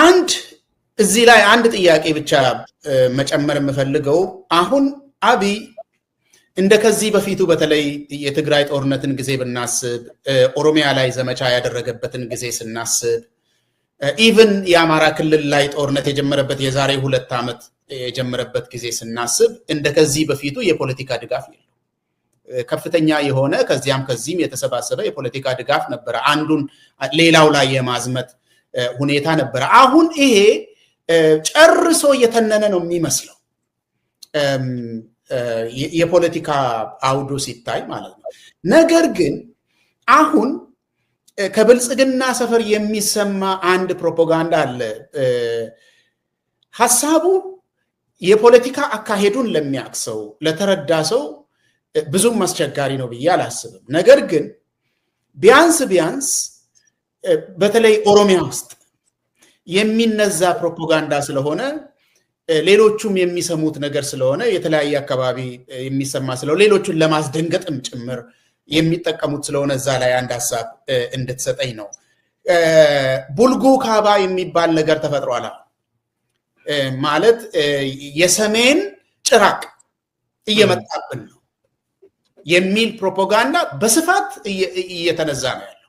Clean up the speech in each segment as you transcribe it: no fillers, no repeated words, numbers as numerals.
አንድ እዚህ ላይ አንድ ጥያቄ ብቻ መጨመር የምፈልገው አሁን አብይ እንደ ከዚህ በፊቱ በተለይ የትግራይ ጦርነትን ጊዜ ብናስብ ኦሮሚያ ላይ ዘመቻ ያደረገበትን ጊዜ ስናስብ ኢቭን የአማራ ክልል ላይ ጦርነት የጀመረበት የዛሬ 2 ዓመት የጀመረበት ጊዜ ስናስብ እንደ ከዚህ በፊቱ የፖለቲካ ድጋፍ የለው ከፍተኛ የሆነ ከዚህም የተሰባሰበ የፖለቲካ ድጋፍ ነበረ አንዱን ሌላው ላይ የማዝመት ሁኔታ ነበረ አሁን ይሄ ጨርሶ የተነነ ነው የሚመስለው የፖለቲካ አውዱ ሲታይ ማለት ነው ነገር ግን አሁን ከብልጽግና ሰፈር የሚሰማ አንድ ፕሮፓጋንዳ አለ ሐሳቡ የፖለቲካ አካሄዱን ለሚያክሰው ለተረዳ ሰው ብዙም አስቸጋሪ ነው ብዬ አላስብም ነገር ግን ቢያንስ በተለይ ኦሮሚያ ውስጥ የሚነዛ ፕሮፓጋንዳ ስለሆነ ሌሎቹም የሚሰሙት ነገር ስለሆነ የተለያየ አካባቢ የሚሰማ ስለሆነ ሌሎቹን ለማስደንገጥም ጭምር የሚጠቀሙት ስለሆነ እዛ ላይ አንድ ሐሳብ እንድትሰጠኝ ነው ቡልጉ ካባ የሚባል ነገር ተፈጥሯል ማለት የሰሜን ጭራቅ እየመጣብን ነው የሚል ፕሮፓጋንዳ በስፋት እየተነዛ ነው ያለው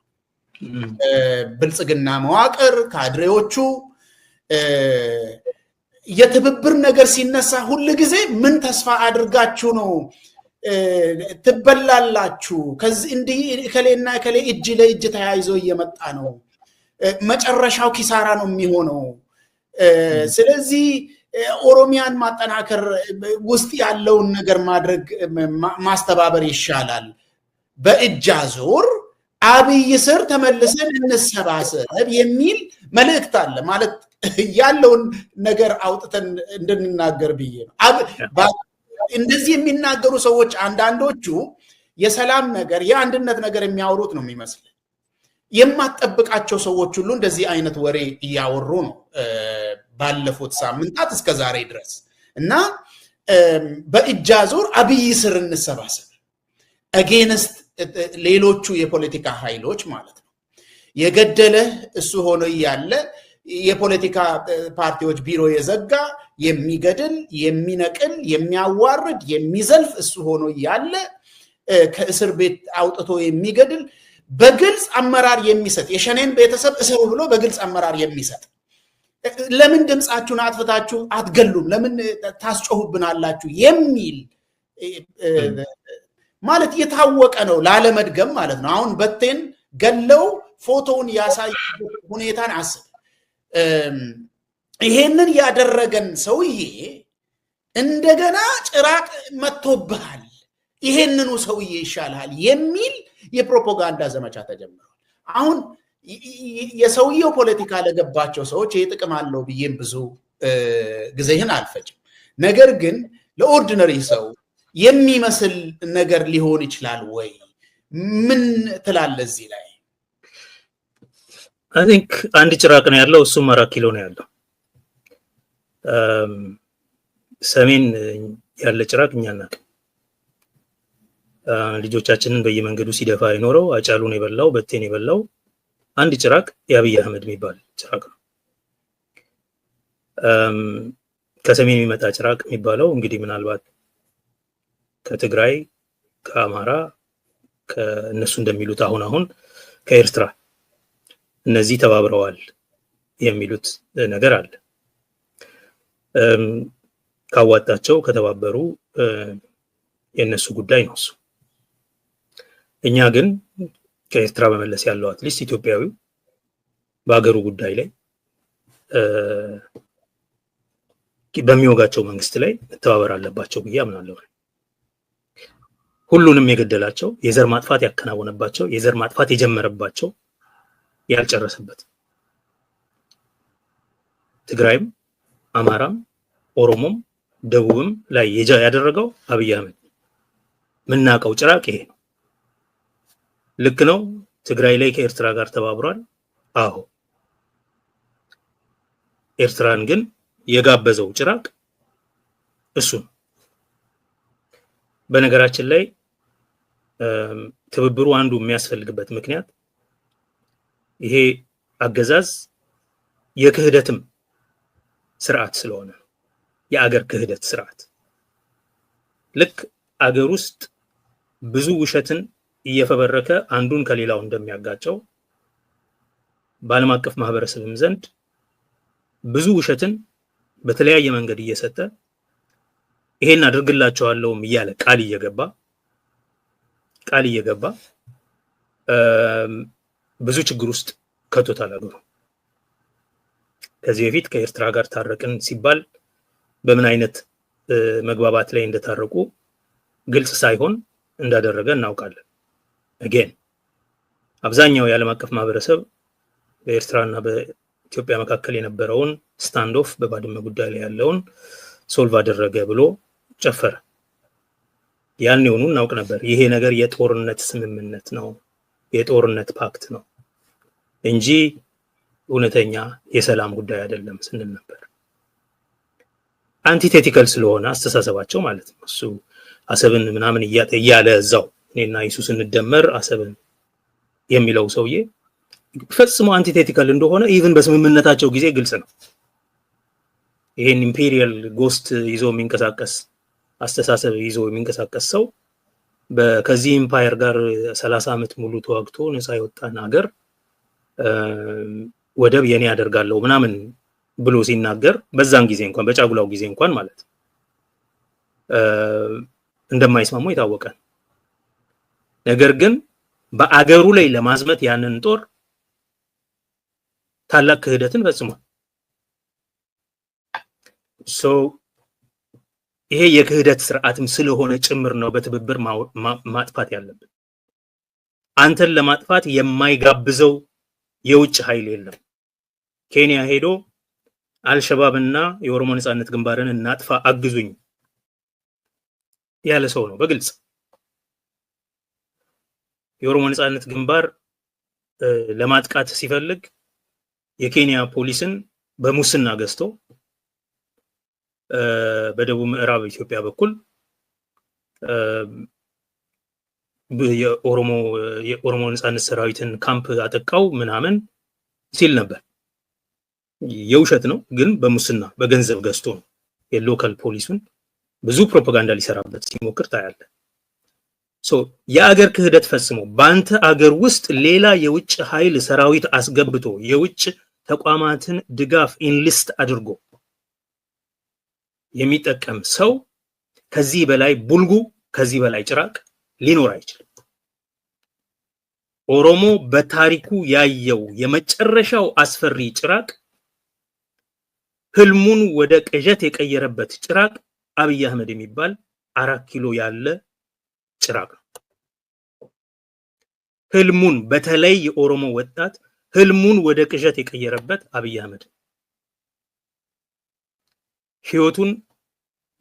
ብልጽግና መዋቅር ካድሬዎቹ የትብብር ነገር ሲነሳ ሁሉ ጊዜ ምን ተስፋ አድርጋችሁ ነው ትበላላችሁ ከዚህ እንዲህ ከሌና ከሌ እጅ ለእጅ ተያይዞ እየመጣ ነው መጨረሻው ኪሳራ ነው የሚሆነው ስለዚህ ኦሮሚያን ማጠናከር ውስጥ ያለውን ነገር ማድረግ ማስተባበር ይሻላል በእጅ አዙር አብይ ስር ተመልሰን እንሰባሰብ የሚል መልእክት አለ ማለት ያለውን ነገር አውጥተን እንድንናገር ብዬ ነው እንደዚህ የሚናገሩ ሰዎች አንዳንዶቹ የሰላም ነገር የአንድነት ነገር የሚያወሩት ነው የሚመስል የማትጠብቃቸው ሰዎች ሁሉ እንደዚህ አይነት ወሬ እያወሩ ነው ባለፉት ሳምንታት እስከ ዛሬ ድረስ እና በእጅ አዙር አብይ ስር እንሰባሰብ አጌንስት ሌሎቹ የፖለቲካ ኃይሎች ማለት ነው የገደለ እሱ ሆኖ ያለ የፖለቲካ ፓርቲዎች ቢሮ የዘጋ የሚገድል የሚነቅል የሚያዋርድ የሚዘልፍ እሱ ሆኖ ያለ ከእስር ቤት አውጥቶ የሚገድል በግልጽ አመራር የሚሰጥ የሸኔን ቤተሰብ እስሩ ብሎ በግልጽ አመራር የሚሰጥ ለምን ድምጻችሁን አጥፍታችሁ አትገሉም ለምን ታስጮሁብናላችሁ የሚል ማለት የታወቀ ነው ላለመድገም ማለት ነው አሁን በቴን ገለው ፎቶውን ያሳይ ሁኔታን አስብ ይሄንን ያደረገን ሰውዬ እንደገና ጭራቅ መጥቶብሃል ይሄንኑ ሰውዬ ይሻላል የሚል የፕሮፓጋንዳ ዘመቻ ተጀምሯል አሁን የሰውየው ፖለቲካ ለገባቸው ሰዎች የጥቅም አለው ብዬም ብዙ ጊዜህን አልፈጅም ነገር ግን ለኦርዲነሪ ሰው የሚመስል ነገር ሊሆን ይችላል ወይ ምን ትላለህ እዚህ ላይ I think አንድ ጭራቅ ነው ያለው እሱም 4 ኪሎ ነው ያለው ሰሜን ያለ ጭራቅ እኛና ልጆቻችንን በየመንገዱ ሲደፋ ይኖረው አጫሉን የበላው በቴን የበላው አንድ ጭራቅ የአብይ አህመድ የሚባል ጭራቅ ነው ከሰሜን የሚመጣ ጭራቅ የሚባለው እንግዲህ ምናልባት ከትግራይ ከአማራ ከነሱ እንደሚሉት አሁን ከኤርትራ እነዚህ ተባብረዋል የሚሉት ነገር አለ ካዋጣቸው ከተባበሩ የነሱ ጉዳይ ነው እሱ እኛ ግን ከኤርትራ በመለስ ያለው አትሊስት ኢትዮጵያዊው በአገሩ ጉዳይ ላይ በሚወጋቸው መንግስት ላይ ተባበር አለባቸው ብዬ አምናለሁ ሁሉንም የገደላቸው የዘር ማጥፋት ያከናወነባቸው የዘር ማጥፋት የጀመረባቸው ያልጨረሰበት ትግራይም አማራም ኦሮሞም ደቡብም ላይ ያደረገው አብይ አህመድ ምናቀው ጭራቅ ይሄ ነው ልክ ነው ትግራይ ላይ ከኤርትራ ጋር ተባብሯል አዎ ኤርትራን ግን የጋበዘው ጭራቅ እሱ በነገራችን ላይ ትብብሩ አንዱ የሚያስፈልግበት ምክንያት ይሄ አገዛዝ የክህደትም ስርዓት ስለሆነ የአገር ክህደት ስርዓት ልክ አገር ውስጥ ብዙ ውሸትን እየፈበረከ አንዱን ከሌላው እንደሚያጋጨው በዓለም አቀፍ ማህበረሰብም ዘንድ ብዙ ውሸትን በተለያየ መንገድ እየሰጠ ይሄን አድርግላቸዋለሁም እያለ ቃል እየገባ ብዙ ችግር ውስጥ ከቶታል አገሩ። ከዚህ በፊት ከኤርትራ ጋር ታረቅን ሲባል በምን አይነት መግባባት ላይ እንደታረቁ ግልጽ ሳይሆን እንዳደረገ እናውቃለን። again አብዛኛው የዓለም አቀፍ ማህበረሰብ በኤርትራና በኢትዮጵያ መካከል የነበረውን ስታንድ ኦፍ በባድመ ጉዳይ ላይ ያለውን ሶልቭ አደረገ ብሎ ጨፈረ። ያን የሆኑ እናውቅ ነበር። ይሄ ነገር የጦርነት ስምምነት ነው፣ የጦርነት ፓክት ነው እንጂ እውነተኛ የሰላም ጉዳይ አይደለም ስንል ነበር። አንቲቴቲካል ስለሆነ አስተሳሰባቸው ማለት ነው። እሱ አሰብን ምናምን እያለ እዛው እኔና ኢየሱስ እንደመር አሰብን የሚለው ሰውዬ ፈጽሞ አንቲቴቲካል እንደሆነ ኢቭን በስምምነታቸው ጊዜ ግልጽ ነው። ይሄን ኢምፔሪያል ጎስት ይዞ የሚንቀሳቀስ አስተሳሰብ ይዞ የሚንቀሳቀስ ሰው ከዚህ ኢምፓየር ጋር 30 ዓመት ሙሉ ተዋግቶ ነፃ የወጣን ሀገር ወደብ የኔ ያደርጋለሁ ምናምን ብሎ ሲናገር በዛን ጊዜ እንኳን በጫጉላው ጊዜ እንኳን ማለት እንደማይስማሙ የታወቀ ነገር ግን በአገሩ ላይ ለማዝመት ያንን ጦር ታላቅ ክህደትን ፈጽሟል። ይሄ የክህደት ስርዓትም ስለሆነ ጭምር ነው በትብብር ማጥፋት ያለብን። አንተን ለማጥፋት የማይጋብዘው የውጭ ኃይል የለም። ኬንያ ሄዶ አልሸባብና የኦሮሞ ነጻነት ግንባርን እናጥፋ አግዙኝ ያለ ሰው ነው በግልጽ። የኦሮሞ ነጻነት ግንባር ለማጥቃት ሲፈልግ የኬንያ ፖሊስን በሙስና ገዝቶ በደቡብ ምዕራብ ኢትዮጵያ በኩል የኦሮሞ ነጻነት ሰራዊትን ካምፕ አጠቃው ምናምን ሲል ነበር። የውሸት ነው ግን በሙስና በገንዘብ ገዝቶ ነው የሎካል ፖሊሱን ብዙ ፕሮፓጋንዳ ሊሰራበት ሲሞክር ታያለ። የአገር ክህደት ፈጽሞ በአንተ አገር ውስጥ ሌላ የውጭ ኃይል ሰራዊት አስገብቶ የውጭ ተቋማትን ድጋፍ ኢንሊስት አድርጎ የሚጠቀም ሰው ከዚህ በላይ ቡልጉ ከዚህ በላይ ጭራቅ ሊኖር አይችልም። ኦሮሞ በታሪኩ ያየው የመጨረሻው አስፈሪ ጭራቅ ህልሙን ወደ ቅዠት የቀየረበት ጭራቅ አብይ አህመድ የሚባል 4 ኪሎ ያለ ጭራቅ ነው። ህልሙን በተለይ የኦሮሞ ወጣት ህልሙን ወደ ቅዠት የቀየረበት አብይ አህመድ ህይወቱን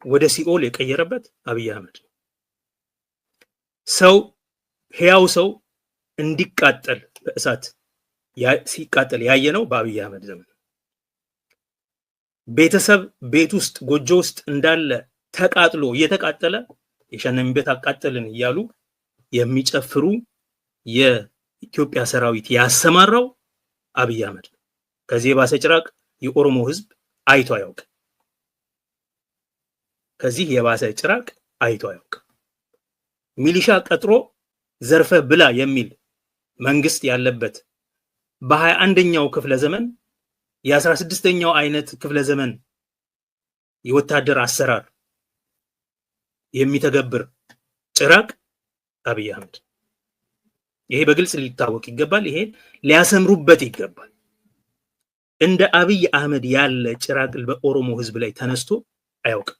ወደ ሲኦል የቀየረበት አብይ አህመድ ሰው ህያው ሰው እንዲቃጠል በእሳት ሲቃጠል ያየነው በአብይ አህመድ ዘመን ቤተሰብ ቤት ውስጥ ጎጆ ውስጥ እንዳለ ተቃጥሎ እየተቃጠለ የሸነም ቤት አቃጠልን እያሉ የሚጨፍሩ የኢትዮጵያ ሰራዊት ያሰማራው አብይ አህመድ ከዚህ የባሰ ጭራቅ የኦሮሞ ህዝብ አይቶ ያውቅ። ከዚህ የባሰ ጭራቅ አይቶ ያውቅ። ሚሊሻ ቀጥሮ ዘርፈ ብላ የሚል መንግስት ያለበት በ21ኛው ክፍለ ዘመን የ16ኛው አይነት ክፍለ ዘመን የወታደር አሰራር የሚተገብር ጭራቅ አብይ አህመድ። ይሄ በግልጽ ሊታወቅ ይገባል። ይሄ ሊያሰምሩበት ይገባል። እንደ አብይ አህመድ ያለ ጭራቅ በኦሮሞ ህዝብ ላይ ተነስቶ አያውቅም።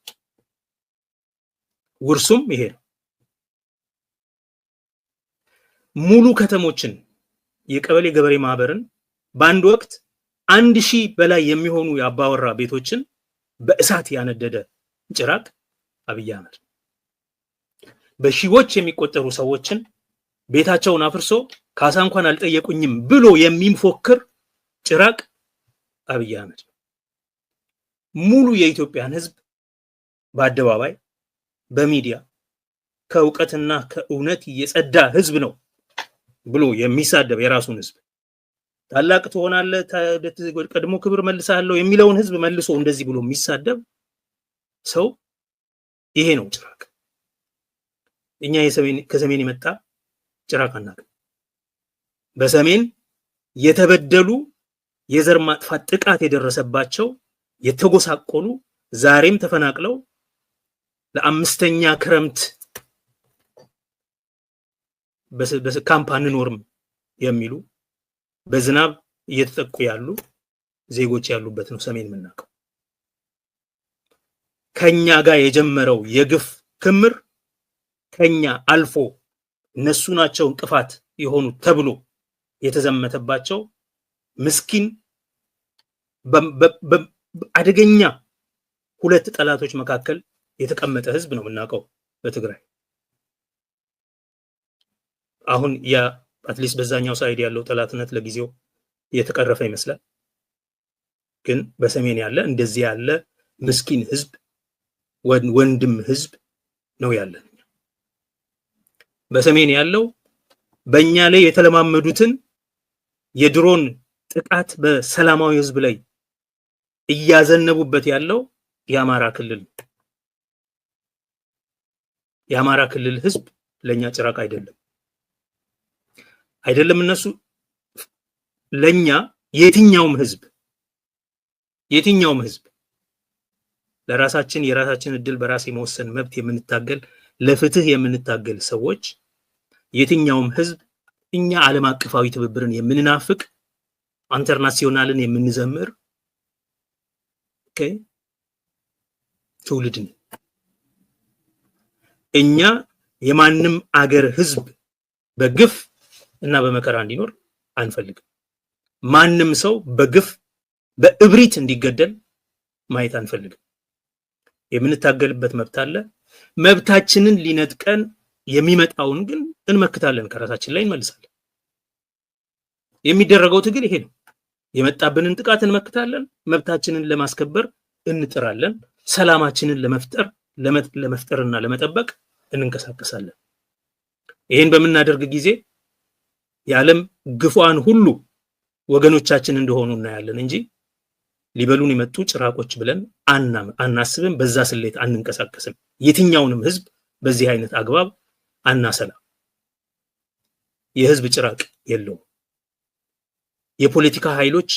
ውርሱም ይሄ ነው። ሙሉ ከተሞችን የቀበሌ ገበሬ ማህበርን በአንድ ወቅት 1000 በላይ የሚሆኑ የአባወራ ቤቶችን በእሳት ያነደደ ጭራቅ አብይ አህመድ። በሺዎች የሚቆጠሩ ሰዎችን ቤታቸውን አፍርሶ ካሳ እንኳን አልጠየቁኝም ብሎ የሚፎክር ጭራቅ አብይ አህመድ። ሙሉ የኢትዮጵያን ህዝብ በአደባባይ በሚዲያ ከእውቀትና ከእውነት የጸዳ ህዝብ ነው ብሎ የሚሳደብ የራሱን ህዝብ ታላቅ ትሆናለህ ቀድሞ ክብር መልሳለሁ የሚለውን ህዝብ መልሶ እንደዚህ ብሎ የሚሳደብ ሰው ይሄ ነው ጭራቅ። እኛ ከሰሜን የመጣ ጭራቅ አናውቅም። በሰሜን የተበደሉ የዘር ማጥፋት ጥቃት የደረሰባቸው የተጎሳቆሉ ዛሬም ተፈናቅለው ለአምስተኛ ክረምት በካምፕ አንኖርም የሚሉ በዝናብ እየተጠቁ ያሉ ዜጎች ያሉበት ነው ሰሜን የምናውቀው። ከኛ ጋር የጀመረው የግፍ ክምር ከኛ አልፎ እነሱ ናቸው እንቅፋት የሆኑ ተብሎ የተዘመተባቸው ምስኪን አደገኛ ሁለት ጠላቶች መካከል የተቀመጠ ህዝብ ነው የምናውቀው በትግራይ። አሁን ያ አትሊስት በዛኛው ሳይድ ያለው ጠላትነት ለጊዜው የተቀረፈ ይመስላል። ግን በሰሜን ያለ እንደዚህ ያለ ምስኪን ህዝብ ወንድም ህዝብ ነው ያለን። በሰሜን ያለው በእኛ ላይ የተለማመዱትን የድሮን ጥቃት በሰላማዊ ህዝብ ላይ እያዘነቡበት ያለው የአማራ ክልል የአማራ ክልል ህዝብ ለኛ ጭራቅ አይደለም እነሱ ለኛ የትኛውም ህዝብ ለራሳችን የራሳችን እድል በራስ የመወሰን መብት የምንታገል ለፍትህ የምንታገል ሰዎች የትኛውም ህዝብ እኛ ዓለም አቀፋዊ ትብብርን የምንናፍቅ ኢንተርናሽናልን የምንዘምር ትውልድ እኛ የማንም አገር ህዝብ በግፍ እና በመከራ እንዲኖር አንፈልግም። ማንም ሰው በግፍ በእብሪት እንዲገደል ማየት አንፈልግም። የምንታገልበት መብት አለ። መብታችንን ሊነጥቀን የሚመጣውን ግን እንመክታለን፣ ከራሳችን ላይ እንመልሳለን። የሚደረገው ትግል ይሄ ነው። የመጣብንን ጥቃት እንመክታለን፣ መብታችንን ለማስከበር እንጥራለን፣ ሰላማችንን ለመፍጠርና ለመጠበቅ እንንቀሳቀሳለን። ይሄን በምናደርግ ጊዜ የዓለም ግፉአን ሁሉ ወገኖቻችን እንደሆኑ እናያለን እንጂ ሊበሉን የመጡ ጭራቆች ብለን አናስብም። በዛ ስሌት አንንቀሳቀስም። የትኛውንም ህዝብ በዚህ አይነት አግባብ አናሰላም። የህዝብ ጭራቅ የለውም። የፖለቲካ ኃይሎች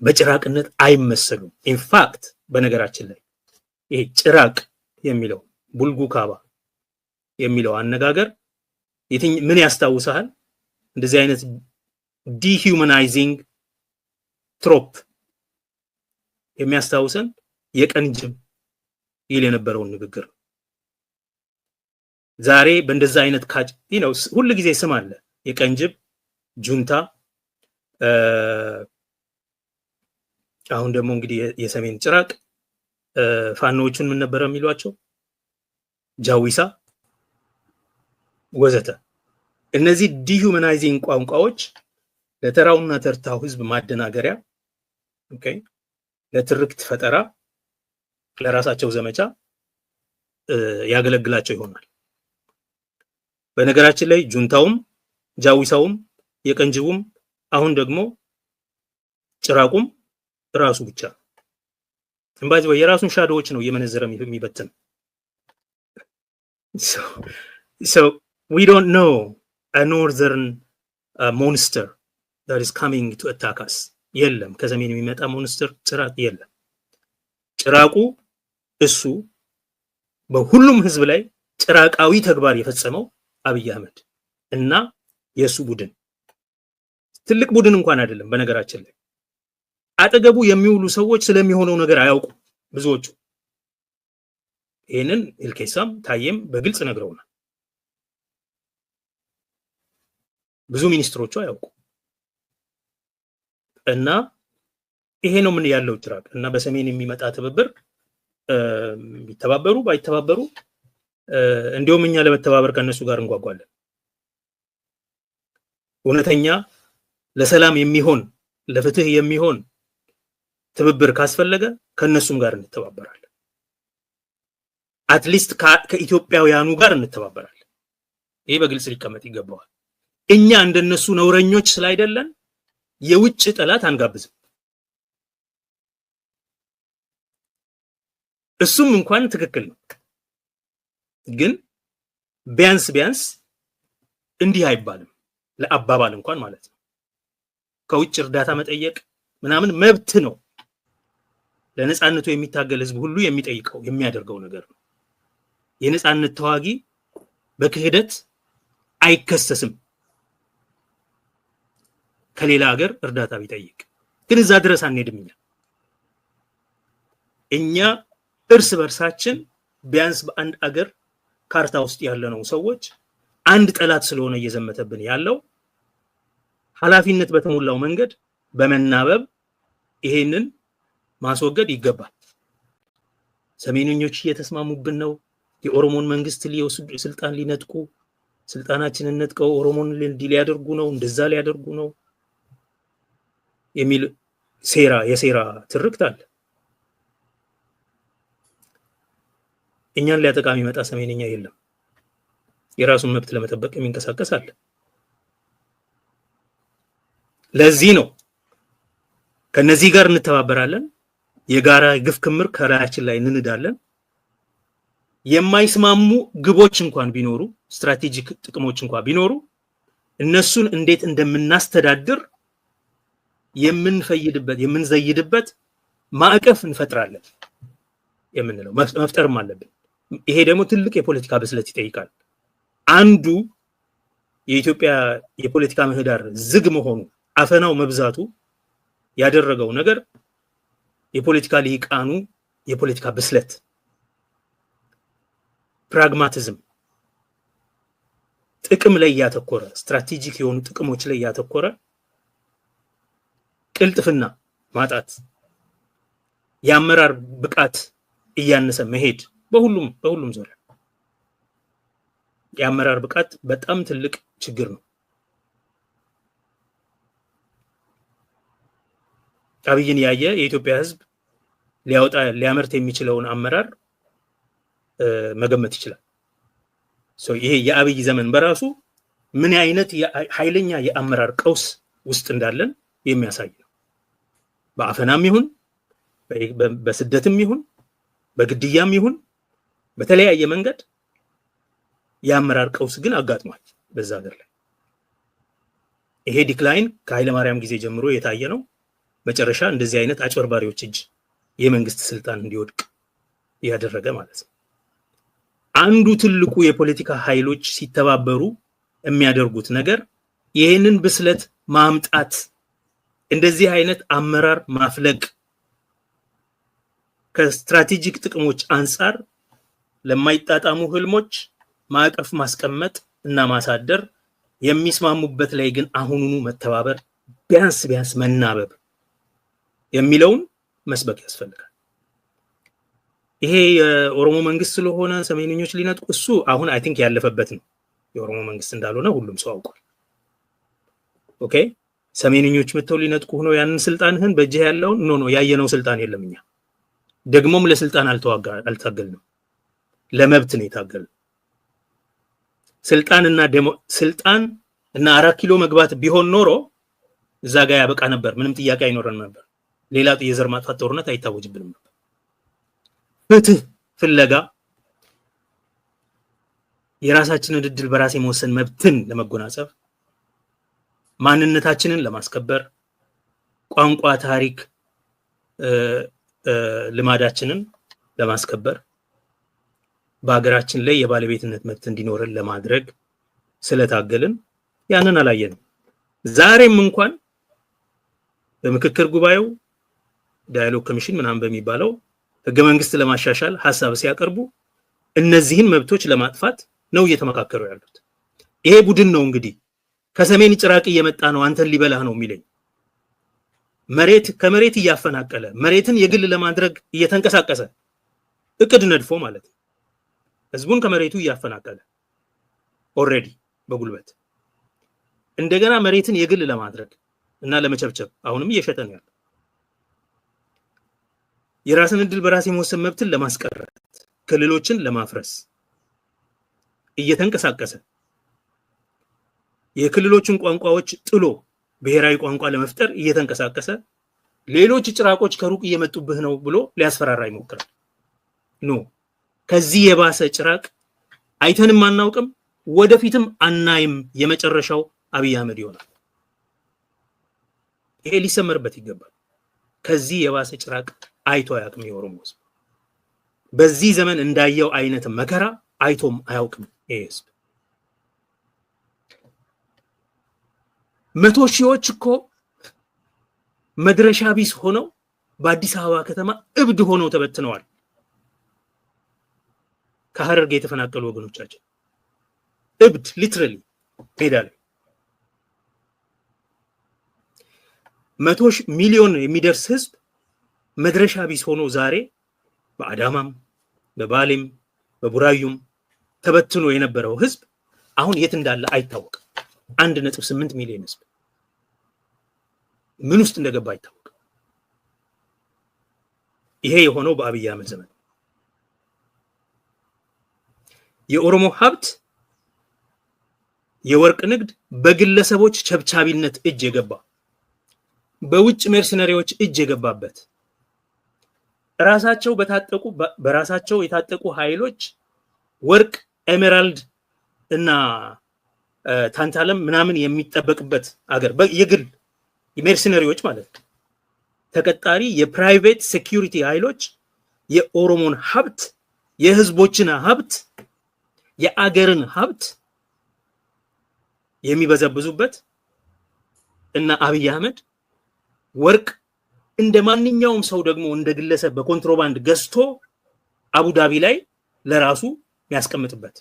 በጭራቅነት አይመሰሉም። ኢንፋክት በነገራችን ላይ ይሄ ጭራቅ የሚለው ቡልጉ ካባ የሚለው አነጋገር ምን ያስታውሳል? እንደዚህ አይነት ዲሁማናይዚንግ ትሮፕ የሚያስታውሰን የቀንጅብ ይል የነበረውን ንግግር ነው። ዛሬ በእንደዛ አይነት ሁሉ ጊዜ ስም አለ። የቀንጅብ ጁንታ፣ አሁን ደግሞ እንግዲህ የሰሜን ጭራቅ ፋኖዎቹን ምን ነበር የሚሏቸው? ጃዊሳ ወዘተ። እነዚህ ዲሁማናይዚንግ ቋንቋዎች ለተራውና ተርታው ህዝብ ማደናገሪያ፣ ለትርክት ፈጠራ፣ ለራሳቸው ዘመቻ ያገለግላቸው ይሆናል። በነገራችን ላይ ጁንታውም ጃዊሳውም የቀንጅቡም አሁን ደግሞ ጭራቁም ራሱ ብቻ እንባዚ የራሱን ሻዶዎች ነው እየመነዘረ የሚበትን። So we don't know a northern monster that is coming to attack us. የለም ከሰሜን የሚመጣ ሞንስተር ጭራቅ የለም። ጭራቁ እሱ በሁሉም ህዝብ ላይ ጭራቃዊ ተግባር የፈጸመው አብይ አህመድ እና የሱ ቡድን ትልቅ ቡድን እንኳን አይደለም። በነገራችን ላይ አጠገቡ የሚውሉ ሰዎች ስለሚሆነው ነገር አያውቁም ብዙዎቹ። ይሄንን ኢልኬሳም ታየም በግልጽ ነግረውናል። ብዙ ሚኒስትሮቹ አያውቁ እና ይሄ ነው ምን ያለው ጭራቅ እና በሰሜን የሚመጣ ትብብር ቢተባበሩ ባይተባበሩ እንዲሁም እኛ ለመተባበር ከነሱ ጋር እንጓጓለን። እውነተኛ ለሰላም የሚሆን ለፍትህ የሚሆን ትብብር ካስፈለገ ከነሱም ጋር እንተባበራለን። አትሊስት ከኢትዮጵያውያኑ ጋር እንተባበራለን። ይሄ በግልጽ ሊቀመጥ ይገባዋል። እኛ እንደነሱ ነውረኞች ስላይደለን የውጭ ጠላት አንጋብዝም። እሱም እንኳን ትክክል ነው፣ ግን ቢያንስ እንዲህ አይባልም ለአባባል እንኳን ማለት ነው። ከውጭ እርዳታ መጠየቅ ምናምን መብት ነው። ለነጻነቱ የሚታገል ህዝብ ሁሉ የሚጠይቀው የሚያደርገው ነገር ነው። የነጻነት ተዋጊ በክህደት አይከሰስም ከሌላ ሀገር እርዳታ ቢጠይቅ። ግን እዛ ድረስ አንሄድም። እኛ እርስ በርሳችን ቢያንስ በአንድ አገር ካርታ ውስጥ ያለነው ሰዎች አንድ ጠላት ስለሆነ እየዘመተብን ያለው ኃላፊነት በተሞላው መንገድ በመናበብ ይሄንን ማስወገድ ይገባል። ሰሜንኞች እየተስማሙብን ነው። የኦሮሞን መንግስት ስልጣን ሊነጥቁ፣ ስልጣናችንን ነጥቀው ኦሮሞን ሊያደርጉ ነው፣ እንደዛ ሊያደርጉ ነው የሚል የሴራ ትርክት አለ። እኛን ሊያጠቃ የሚመጣ ሰሜንኛ የለም። የራሱን መብት ለመጠበቅ የሚንቀሳቀስ አለ። ለዚህ ነው ከነዚህ ጋር እንተባበራለን። የጋራ ግፍ ክምር ከራያችን ላይ እንንዳለን። የማይስማሙ ግቦች እንኳን ቢኖሩ፣ ስትራቴጂክ ጥቅሞች እንኳን ቢኖሩ እነሱን እንዴት እንደምናስተዳድር የምንዘይድበት ማዕቀፍ እንፈጥራለን የምንለው መፍጠርም አለብን። ይሄ ደግሞ ትልቅ የፖለቲካ ብስለት ይጠይቃል። አንዱ የኢትዮጵያ የፖለቲካ ምህዳር ዝግ መሆኑ፣ አፈናው መብዛቱ ያደረገው ነገር የፖለቲካ ልሂቃኑ የፖለቲካ ብስለት፣ ፕራግማቲዝም፣ ጥቅም ላይ ያተኮረ ስትራቴጂክ የሆኑ ጥቅሞች ላይ ያተኮረ ቅልጥፍና ማጣት፣ የአመራር ብቃት እያነሰ መሄድ በሁሉም ዙሪያ የአመራር ብቃት በጣም ትልቅ ችግር ነው። አብይን ያየ የኢትዮጵያ ህዝብ ሊያመርት የሚችለውን አመራር መገመት ይችላል። ይሄ የአብይ ዘመን በራሱ ምን አይነት ኃይለኛ የአመራር ቀውስ ውስጥ እንዳለን የሚያሳይ ነው። በአፈናም ይሁን በስደትም ይሁን በግድያም ይሁን በተለያየ መንገድ የአመራር ቀውስ ግን አጋጥሟል በዛ ሀገር ላይ። ይሄ ዲክላይን ከኃይለ ማርያም ጊዜ ጀምሮ የታየ ነው። መጨረሻ እንደዚህ አይነት አጭበርባሪዎች እጅ የመንግስት ስልጣን እንዲወድቅ ያደረገ ማለት ነው። አንዱ ትልቁ የፖለቲካ ኃይሎች ሲተባበሩ የሚያደርጉት ነገር ይሄንን ብስለት ማምጣት፣ እንደዚህ አይነት አመራር ማፍለቅ፣ ከስትራቴጂክ ጥቅሞች አንፃር ለማይጣጣሙ ህልሞች ማዕቀፍ ማስቀመጥ እና ማሳደር፣ የሚስማሙበት ላይ ግን አሁኑኑ መተባበር፣ ቢያንስ መናበብ የሚለውን መስበክ ያስፈልጋል። ይሄ የኦሮሞ መንግስት ስለሆነ ሰሜንኞች ሊነጥቁ፣ እሱ አሁን አይ ቲንክ ያለፈበት ነው። የኦሮሞ መንግስት እንዳልሆነ ሁሉም ሰው አውቋል። ኦኬ፣ ሰሜንኞች መተው ሊነጥቁ ሆኖ ያንን ስልጣንህን በእጅህ ያለውን ኖ ያየነው ስልጣን የለም። እኛ ደግሞም ለስልጣን አልታገልንም፣ ለመብት ነው የታገልነው። ስልጣን እና 4 ኪሎ መግባት ቢሆን ኖሮ እዛ ጋር ያበቃ ነበር። ምንም ጥያቄ አይኖረን ነበር። ሌላ የዘር ማጥፋት ጦርነት አይታወጅብንም ነበር። ፍትህ ፍለጋ የራሳችንን እድል በራስ የመወሰን መብትን ለመጎናጸፍ፣ ማንነታችንን ለማስከበር፣ ቋንቋ፣ ታሪክ፣ ልማዳችንን ለማስከበር፣ በሀገራችን ላይ የባለቤትነት መብት እንዲኖረን ለማድረግ ስለታገልን ያንን አላየንም። ዛሬም እንኳን በምክክር ጉባኤው ዳያሎግ ኮሚሽን ምናምን በሚባለው ህገ መንግስት ለማሻሻል ሐሳብ ሲያቀርቡ እነዚህን መብቶች ለማጥፋት ነው እየተመካከሩ ያሉት። ይሄ ቡድን ነው እንግዲህ ከሰሜን ጭራቅ እየመጣ ነው አንተን ሊበላህ ነው የሚለኝ። ከመሬት እያፈናቀለ መሬትን የግል ለማድረግ እየተንቀሳቀሰ እቅድ ነድፎ ማለት ነው። ህዝቡን ከመሬቱ እያፈናቀለ ኦሬዲ በጉልበት እንደገና መሬትን የግል ለማድረግ እና ለመቸብቸብ አሁንም እየሸጠ ነው ያለው። የራስን እድል በራስ የመወሰን መብትን ለማስቀረት፣ ክልሎችን ለማፍረስ እየተንቀሳቀሰ የክልሎችን ቋንቋዎች ጥሎ ብሔራዊ ቋንቋ ለመፍጠር እየተንቀሳቀሰ ሌሎች ጭራቆች ከሩቅ እየመጡብህ ነው ብሎ ሊያስፈራራ ይሞክራል። ኖ ከዚህ የባሰ ጭራቅ አይተንም አናውቅም፣ ወደፊትም አናይም። የመጨረሻው አብይ አህመድ ይሆናል። ይሄ ሊሰመርበት ይገባል። ከዚህ የባሰ ጭራቅ አይቶ አያውቅም የኦሮሞ ህዝብ። በዚህ ዘመን እንዳየው አይነት መከራ አይቶም አያውቅም ይሄ ህዝብ። 100 ሺዎች እኮ መድረሻ ቢስ ሆነው በአዲስ አበባ ከተማ እብድ ሆነው ተበትነዋል። ከሐረርጌ የተፈናቀሉ ወገኖቻችን እብድ ሊትራሊ ሜዳ ላይ 100 ሚሊዮን የሚደርስ ህዝብ መድረሻ ቢስ ሆኖ ዛሬ በአዳማም በባሌም በቡራዩም ተበትኖ የነበረው ህዝብ አሁን የት እንዳለ አይታወቅም። 1.8 ሚሊዮን ህዝብ ምን ውስጥ እንደገባ አይታወቅም። ይሄ የሆነው በአብይ አህመድ ዘመን። የኦሮሞ ሀብት የወርቅ ንግድ በግለሰቦች ቸብቻቢነት እጅ የገባ በውጭ መርሰነሪዎች እጅ የገባበት በራሳቸው የታጠቁ ኃይሎች ወርቅ፣ ኤሜራልድ እና ታንታለም ምናምን የሚጠበቅበት አገር የግል መርሰነሪዎች ማለት ነው። ተቀጣሪ የፕራይቬት ሴኩሪቲ ኃይሎች የኦሮሞን ሀብት፣ የህዝቦችን ሀብት፣ የአገርን ሀብት የሚበዘብዙበት እና አብይ አህመድ ወርቅ እንደ ማንኛውም ሰው ደግሞ እንደ ግለሰብ በኮንትሮባንድ ገዝቶ አቡዳቢ ላይ ለራሱ የሚያስቀምጥበት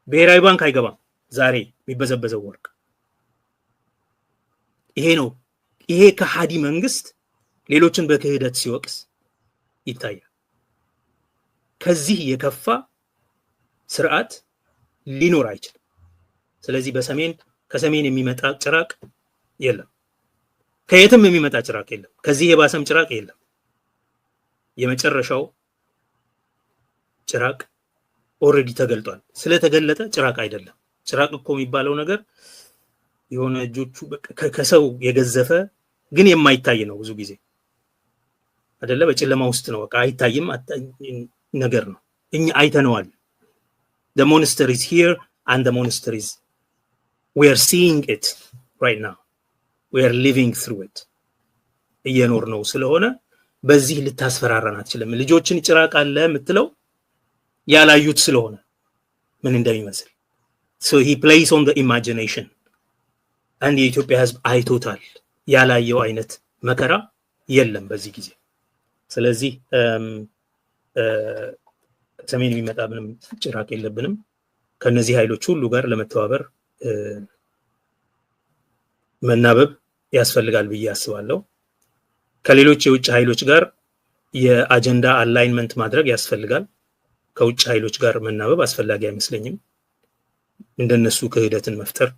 ብሔራዊ ባንክ አይገባም ዛሬ የሚበዘበዘው ወርቅ። ይሄ ነው። ይሄ ከሃዲ መንግስት ሌሎችን በክህደት ሲወቅስ ይታያል። ከዚህ የከፋ ስርዓት ሊኖር አይችልም። ስለዚህ ከሰሜን የሚመጣ ጭራቅ የለም፣ ከየትም የሚመጣ ጭራቅ የለም፣ ከዚህ የባሰም ጭራቅ የለም። የመጨረሻው ጭራቅ ኦልሬዲ ተገልጧል። ስለተገለጠ ጭራቅ አይደለም። ጭራቅ እኮ የሚባለው ነገር የሆነ እጆቹ ከሰው የገዘፈ ግን የማይታይ ነው። ብዙ ጊዜ አይደለ፣ በጨለማ ውስጥ ነው፣ በቃ አይታይም ነገር ነው። እኛ አይተነዋል። The monster is here and the monster is, we are seeing it right now. We are living through it. እየኖር ነው። ስለሆነ በዚህ ልታስፈራራን አትችልም። ልጆችን ጭራቅ አለ የምትለው ያላዩት ስለሆነ ምን እንደሚመስል so he plays on the imagination and የኢትዮጵያ ህዝብ አይቶታል። ያላየው አይነት መከራ የለም በዚህ ጊዜ። ስለዚህ ሰሜን የሚመጣ ምንም ጭራቅ የለብንም። ከነዚህ ኃይሎች ሁሉ ጋር ለመተባበር መናበብ ያስፈልጋል ብዬ አስባለሁ። ከሌሎች የውጭ ኃይሎች ጋር የአጀንዳ አላይንመንት ማድረግ ያስፈልጋል። ከውጭ ኃይሎች ጋር መናበብ አስፈላጊ አይመስለኝም። እንደነሱ ክህደትን መፍጠር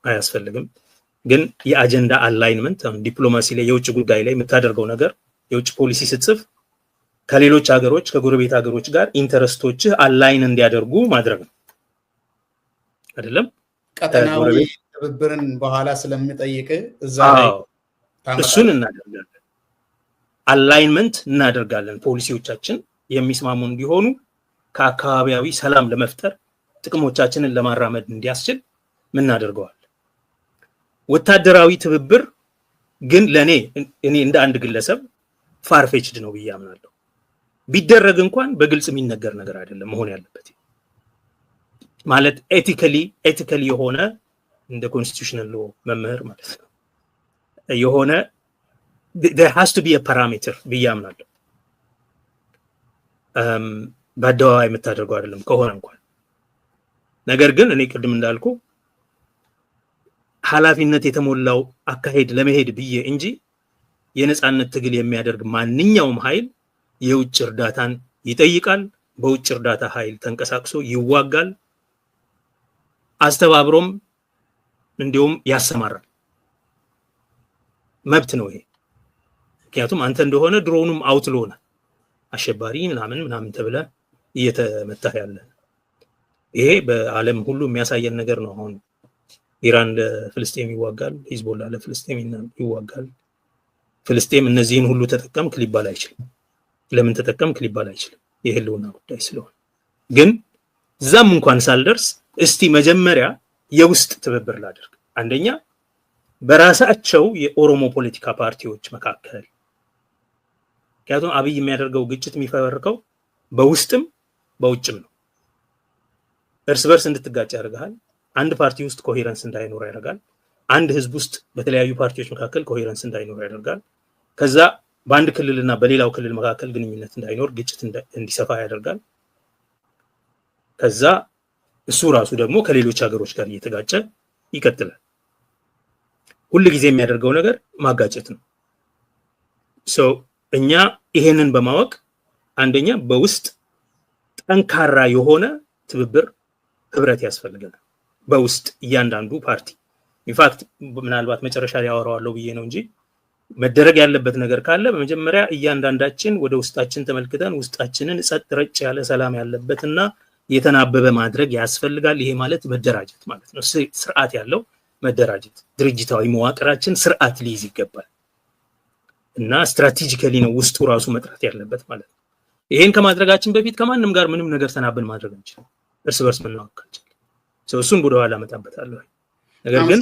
አያስፈልግም። ግን የአጀንዳ አላይንመንት ዲፕሎማሲ ላይ የውጭ ጉዳይ ላይ የምታደርገው ነገር የውጭ ፖሊሲ ስትጽፍ ከሌሎች ሀገሮች ከጎረቤት ሀገሮች ጋር ኢንተረስቶች አላይን እንዲያደርጉ ማድረግ ነው አይደለም። ቀጠናዊ ትብብርን በኋላ ስለሚጠይቅ እዛ ላይ እሱን እናደርጋለን። አላይንመንት እናደርጋለን። ፖሊሲዎቻችን የሚስማሙ እንዲሆኑ ከአካባቢያዊ ሰላም ለመፍጠር ጥቅሞቻችንን ለማራመድ እንዲያስችል ምን እናደርገዋል። ወታደራዊ ትብብር ግን ለኔ እኔ እንደ አንድ ግለሰብ ፋርፌችድ ነው ብዬ አምናለሁ። ቢደረግ እንኳን በግልጽ የሚነገር ነገር አይደለም መሆን ያለበት። ማለት ኤቲካሊ የሆነ እንደ ኮንስቲቱሽናል ሎ መምህር ማለት ነው የሆነ there has to be a parameter ብዬ አምናለሁ። በአደባባይ የምታደርገው አይደለም ከሆነ እንኳን። ነገር ግን እኔ ቅድም እንዳልኩ ኃላፊነት የተሞላው አካሄድ ለመሄድ ብዬ እንጂ የነጻነት ትግል የሚያደርግ ማንኛውም ኃይል የውጭ እርዳታን ይጠይቃል። በውጭ እርዳታ ኃይል ተንቀሳቅሶ ይዋጋል። አስተባብሮም እንዲሁም ያሰማራል። መብት ነው ይሄ። ምክንያቱም አንተ እንደሆነ ድሮኑም አውትሎ ነህ፣ አሸባሪ ምናምን ተብለ እየተመታህ ያለ። ይሄ በዓለም ሁሉ የሚያሳየን ነገር ነው። አሁን ኢራን ለፍልስጤም ይዋጋል፣ ሂዝቦላ ለፍልስጤም ይዋጋል። ፍልስጤም እነዚህን ሁሉ ተጠቀምክ ሊባል አይችልም። ለምን ተጠቀምክ ሊባል አይችልም። የህልውና ጉዳይ ስለሆነ ግን እዛም እንኳን ሳልደርስ እስቲ መጀመሪያ የውስጥ ትብብር ላድርግ። አንደኛ በራሳቸው የኦሮሞ ፖለቲካ ፓርቲዎች መካከል ምክንያቱም አብይ የሚያደርገው ግጭት የሚፈበርከው በውስጥም በውጭም ነው። እርስ በርስ እንድትጋጭ ያደርጋል። አንድ ፓርቲ ውስጥ ኮሄረንስ እንዳይኖር ያደርጋል። አንድ ህዝብ ውስጥ በተለያዩ ፓርቲዎች መካከል ኮሄረንስ እንዳይኖር ያደርጋል። ከዛ በአንድ ክልልና በሌላው ክልል መካከል ግንኙነት እንዳይኖር ግጭት እንዲሰፋ ያደርጋል። ከዛ እሱ ራሱ ደግሞ ከሌሎች ሀገሮች ጋር እየተጋጨ ይቀጥላል። ሁሉ ጊዜ የሚያደርገው ነገር ማጋጨት ነው። እኛ ይሄንን በማወቅ አንደኛ በውስጥ ጠንካራ የሆነ ትብብር ህብረት ያስፈልገናል። በውስጥ እያንዳንዱ ፓርቲ ኢንፋክት ምናልባት መጨረሻ ላይ ያወራዋለሁ ብዬ ነው እንጂ መደረግ ያለበት ነገር ካለ በመጀመሪያ እያንዳንዳችን ወደ ውስጣችን ተመልክተን ውስጣችንን ጸጥ ረጭ ያለ ሰላም ያለበትና የተናበበ ማድረግ ያስፈልጋል። ይሄ ማለት መደራጀት ማለት ነው። ስርዓት ያለው መደራጀት፣ ድርጅታዊ መዋቅራችን ስርዓት ሊይዝ ይገባል እና ስትራቴጂካሊ ነው ውስጡ ራሱ መጥራት ያለበት ማለት ነው። ይሄን ከማድረጋችን በፊት ከማንም ጋር ምንም ነገር ተናበን ማድረግ አንችልም። እርስ በርስ መናወቃችን እሱን ወደ ኋላ መጣበታለሁ። ነገር ግን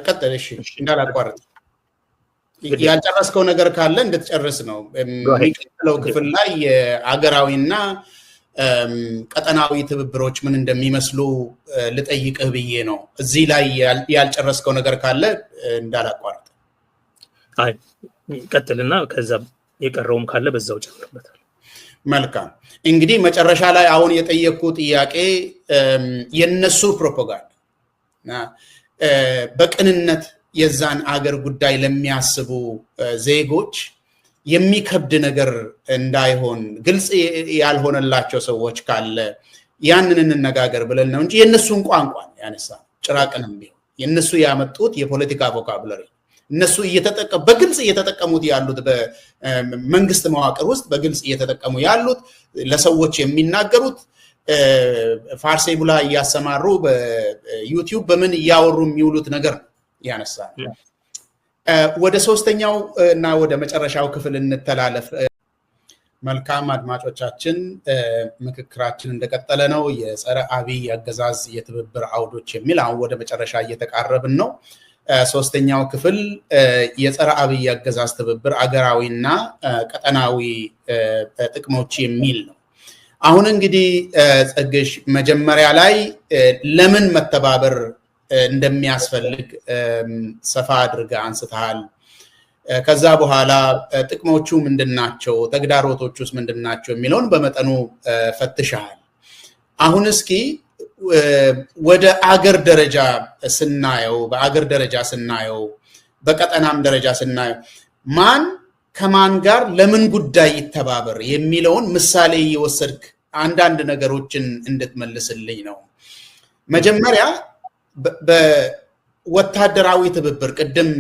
ቀጥል። እሺ እንዳላቋርጥ ያልጨረስከው ነገር ካለ እንድትጨርስ ነው። የሚቀጥለው ክፍል ላይ የአገራዊና ቀጠናዊ ትብብሮች ምን እንደሚመስሉ ልጠይቅህ ብዬ ነው። እዚህ ላይ ያልጨረስከው ነገር ካለ እንዳላቋርጥ። አይ ቀጥልና ከዛ የቀረውም ካለ በዛው ጨምርበታል። መልካም። እንግዲህ መጨረሻ ላይ አሁን የጠየቅኩ ጥያቄ የነሱ ፕሮፓጋንዳ በቅንነት የዛን አገር ጉዳይ ለሚያስቡ ዜጎች የሚከብድ ነገር እንዳይሆን ግልጽ ያልሆነላቸው ሰዎች ካለ ያንን እንነጋገር ብለን ነው እንጂ የነሱን ቋንቋ ያነሳ ጭራቅንም ቢሆን የነሱ ያመጡት የፖለቲካ ቮካቡላሪ እነሱ በግልጽ እየተጠቀሙት ያሉት በመንግስት መዋቅር ውስጥ በግልጽ እየተጠቀሙ ያሉት ለሰዎች የሚናገሩት ፋርሴቡላ እያሰማሩ በዩቲዩብ በምን እያወሩ የሚውሉት ነገር ያነሳ። ወደ ሶስተኛው እና ወደ መጨረሻው ክፍል እንተላለፍ። መልካም አድማጮቻችን፣ ምክክራችን እንደቀጠለ ነው። የጸረ አብይ አገዛዝ የትብብር አውዶች የሚል አሁን ወደ መጨረሻ እየተቃረብን ነው። ሶስተኛው ክፍል የጸረ አብይ አገዛዝ ትብብር አገራዊና ቀጠናዊ ጥቅሞች የሚል ነው። አሁን እንግዲህ ጸግሽ መጀመሪያ ላይ ለምን መተባበር እንደሚያስፈልግ ሰፋ አድርገህ አንስተሃል። ከዛ በኋላ ጥቅሞቹ ምንድናቸው፣ ተግዳሮቶቹስ ምንድናቸው የሚለውን በመጠኑ ፈትሸሃል። አሁን እስኪ ወደ አገር ደረጃ ስናየው በአገር ደረጃ ስናየው በቀጠናም ደረጃ ስናየው ማን ከማን ጋር ለምን ጉዳይ ይተባበር የሚለውን ምሳሌ እየወሰድክ አንዳንድ ነገሮችን እንድትመልስልኝ ነው። መጀመሪያ በወታደራዊ ትብብር ቅድም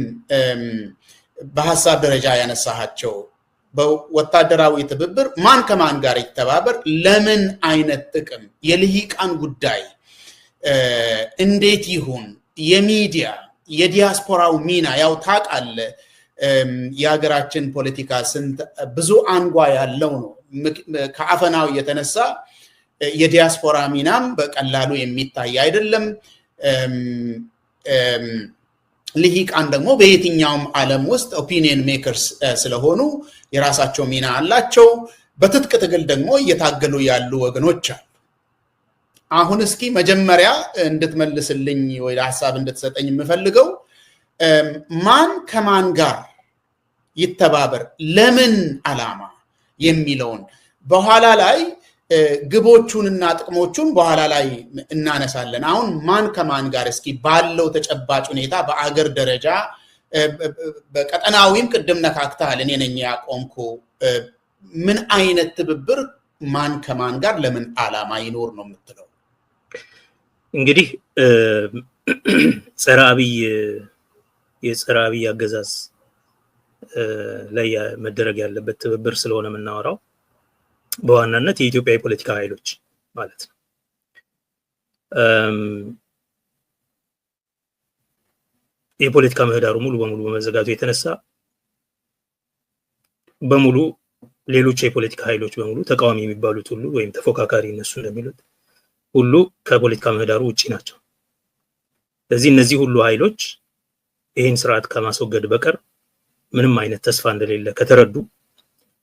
በሐሳብ ደረጃ ያነሳሃቸው በወታደራዊ ትብብር ማን ከማን ጋር ይተባበር፣ ለምን አይነት ጥቅም፣ የልሂቃን ጉዳይ እንዴት ይሁን፣ የሚዲያ የዲያስፖራው ሚና ያው ታውቃለህ የሀገራችን ፖለቲካ ብዙ አንጓ ያለው ነው። ከአፈናው የተነሳ የዲያስፖራ ሚናም በቀላሉ የሚታይ አይደለም። ልሂቃን ደግሞ በየትኛውም ዓለም ውስጥ ኦፒኒየን ሜከርስ ስለሆኑ የራሳቸው ሚና አላቸው። በትጥቅ ትግል ደግሞ እየታገሉ ያሉ ወገኖች አሉ። አሁን እስኪ መጀመሪያ እንድትመልስልኝ ወይ ሐሳብ እንድትሰጠኝ የምፈልገው ማን ከማን ጋር ይተባበር፣ ለምን ዓላማ የሚለውን በኋላ ላይ ግቦቹንና ጥቅሞቹን በኋላ ላይ እናነሳለን። አሁን ማን ከማን ጋር እስኪ ባለው ተጨባጭ ሁኔታ በአገር ደረጃ በቀጠናዊም ቅድም ነካክተሃል፣ እኔ ነኝ ያቆምኩ፣ ምን አይነት ትብብር ማን ከማን ጋር ለምን ዓላማ ይኖር ነው የምትለው? እንግዲህ ጸረ አብይ የጸረ አብይ አገዛዝ ላይ መደረግ ያለበት ትብብር ስለሆነ የምናወራው በዋናነት የኢትዮጵያ የፖለቲካ ኃይሎች ማለት ነው። የፖለቲካ ምህዳሩ ሙሉ በሙሉ በመዘጋቱ የተነሳ በሙሉ ሌሎች የፖለቲካ ኃይሎች በሙሉ ተቃዋሚ የሚባሉት ሁሉ ወይም ተፎካካሪ እነሱ እንደሚሉት ሁሉ ከፖለቲካ ምህዳሩ ውጪ ናቸው። ስለዚህ እነዚህ ሁሉ ኃይሎች ይህን ስርዓት ከማስወገድ በቀር ምንም አይነት ተስፋ እንደሌለ ከተረዱ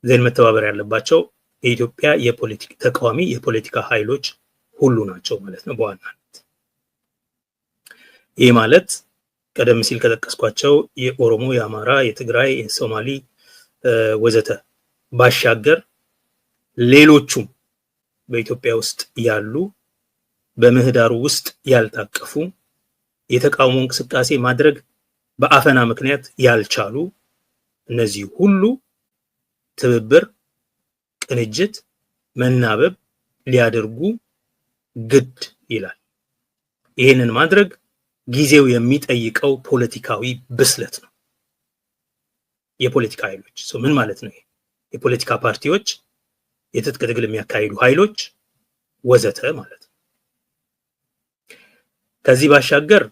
ዘን መተባበር ያለባቸው የኢትዮጵያ የፖለቲካ ተቃዋሚ የፖለቲካ ኃይሎች ሁሉ ናቸው ማለት ነው በዋናነት። ይህ ማለት ቀደም ሲል ከጠቀስኳቸው የኦሮሞ፣ የአማራ፣ የትግራይ፣ የሶማሊ ወዘተ ባሻገር ሌሎቹም በኢትዮጵያ ውስጥ ያሉ በምህዳሩ ውስጥ ያልታቀፉ የተቃውሞ እንቅስቃሴ ማድረግ በአፈና ምክንያት ያልቻሉ እነዚህ ሁሉ ትብብር፣ ቅንጅት፣ መናበብ ሊያደርጉ ግድ ይላል። ይህንን ማድረግ ጊዜው የሚጠይቀው ፖለቲካዊ ብስለት ነው። የፖለቲካ ኃይሎች ምን ማለት ነው? የፖለቲካ ፓርቲዎች፣ የትጥቅ ትግል የሚያካሂዱ ኃይሎች ወዘተ ማለት ነው። ከዚህ ባሻገር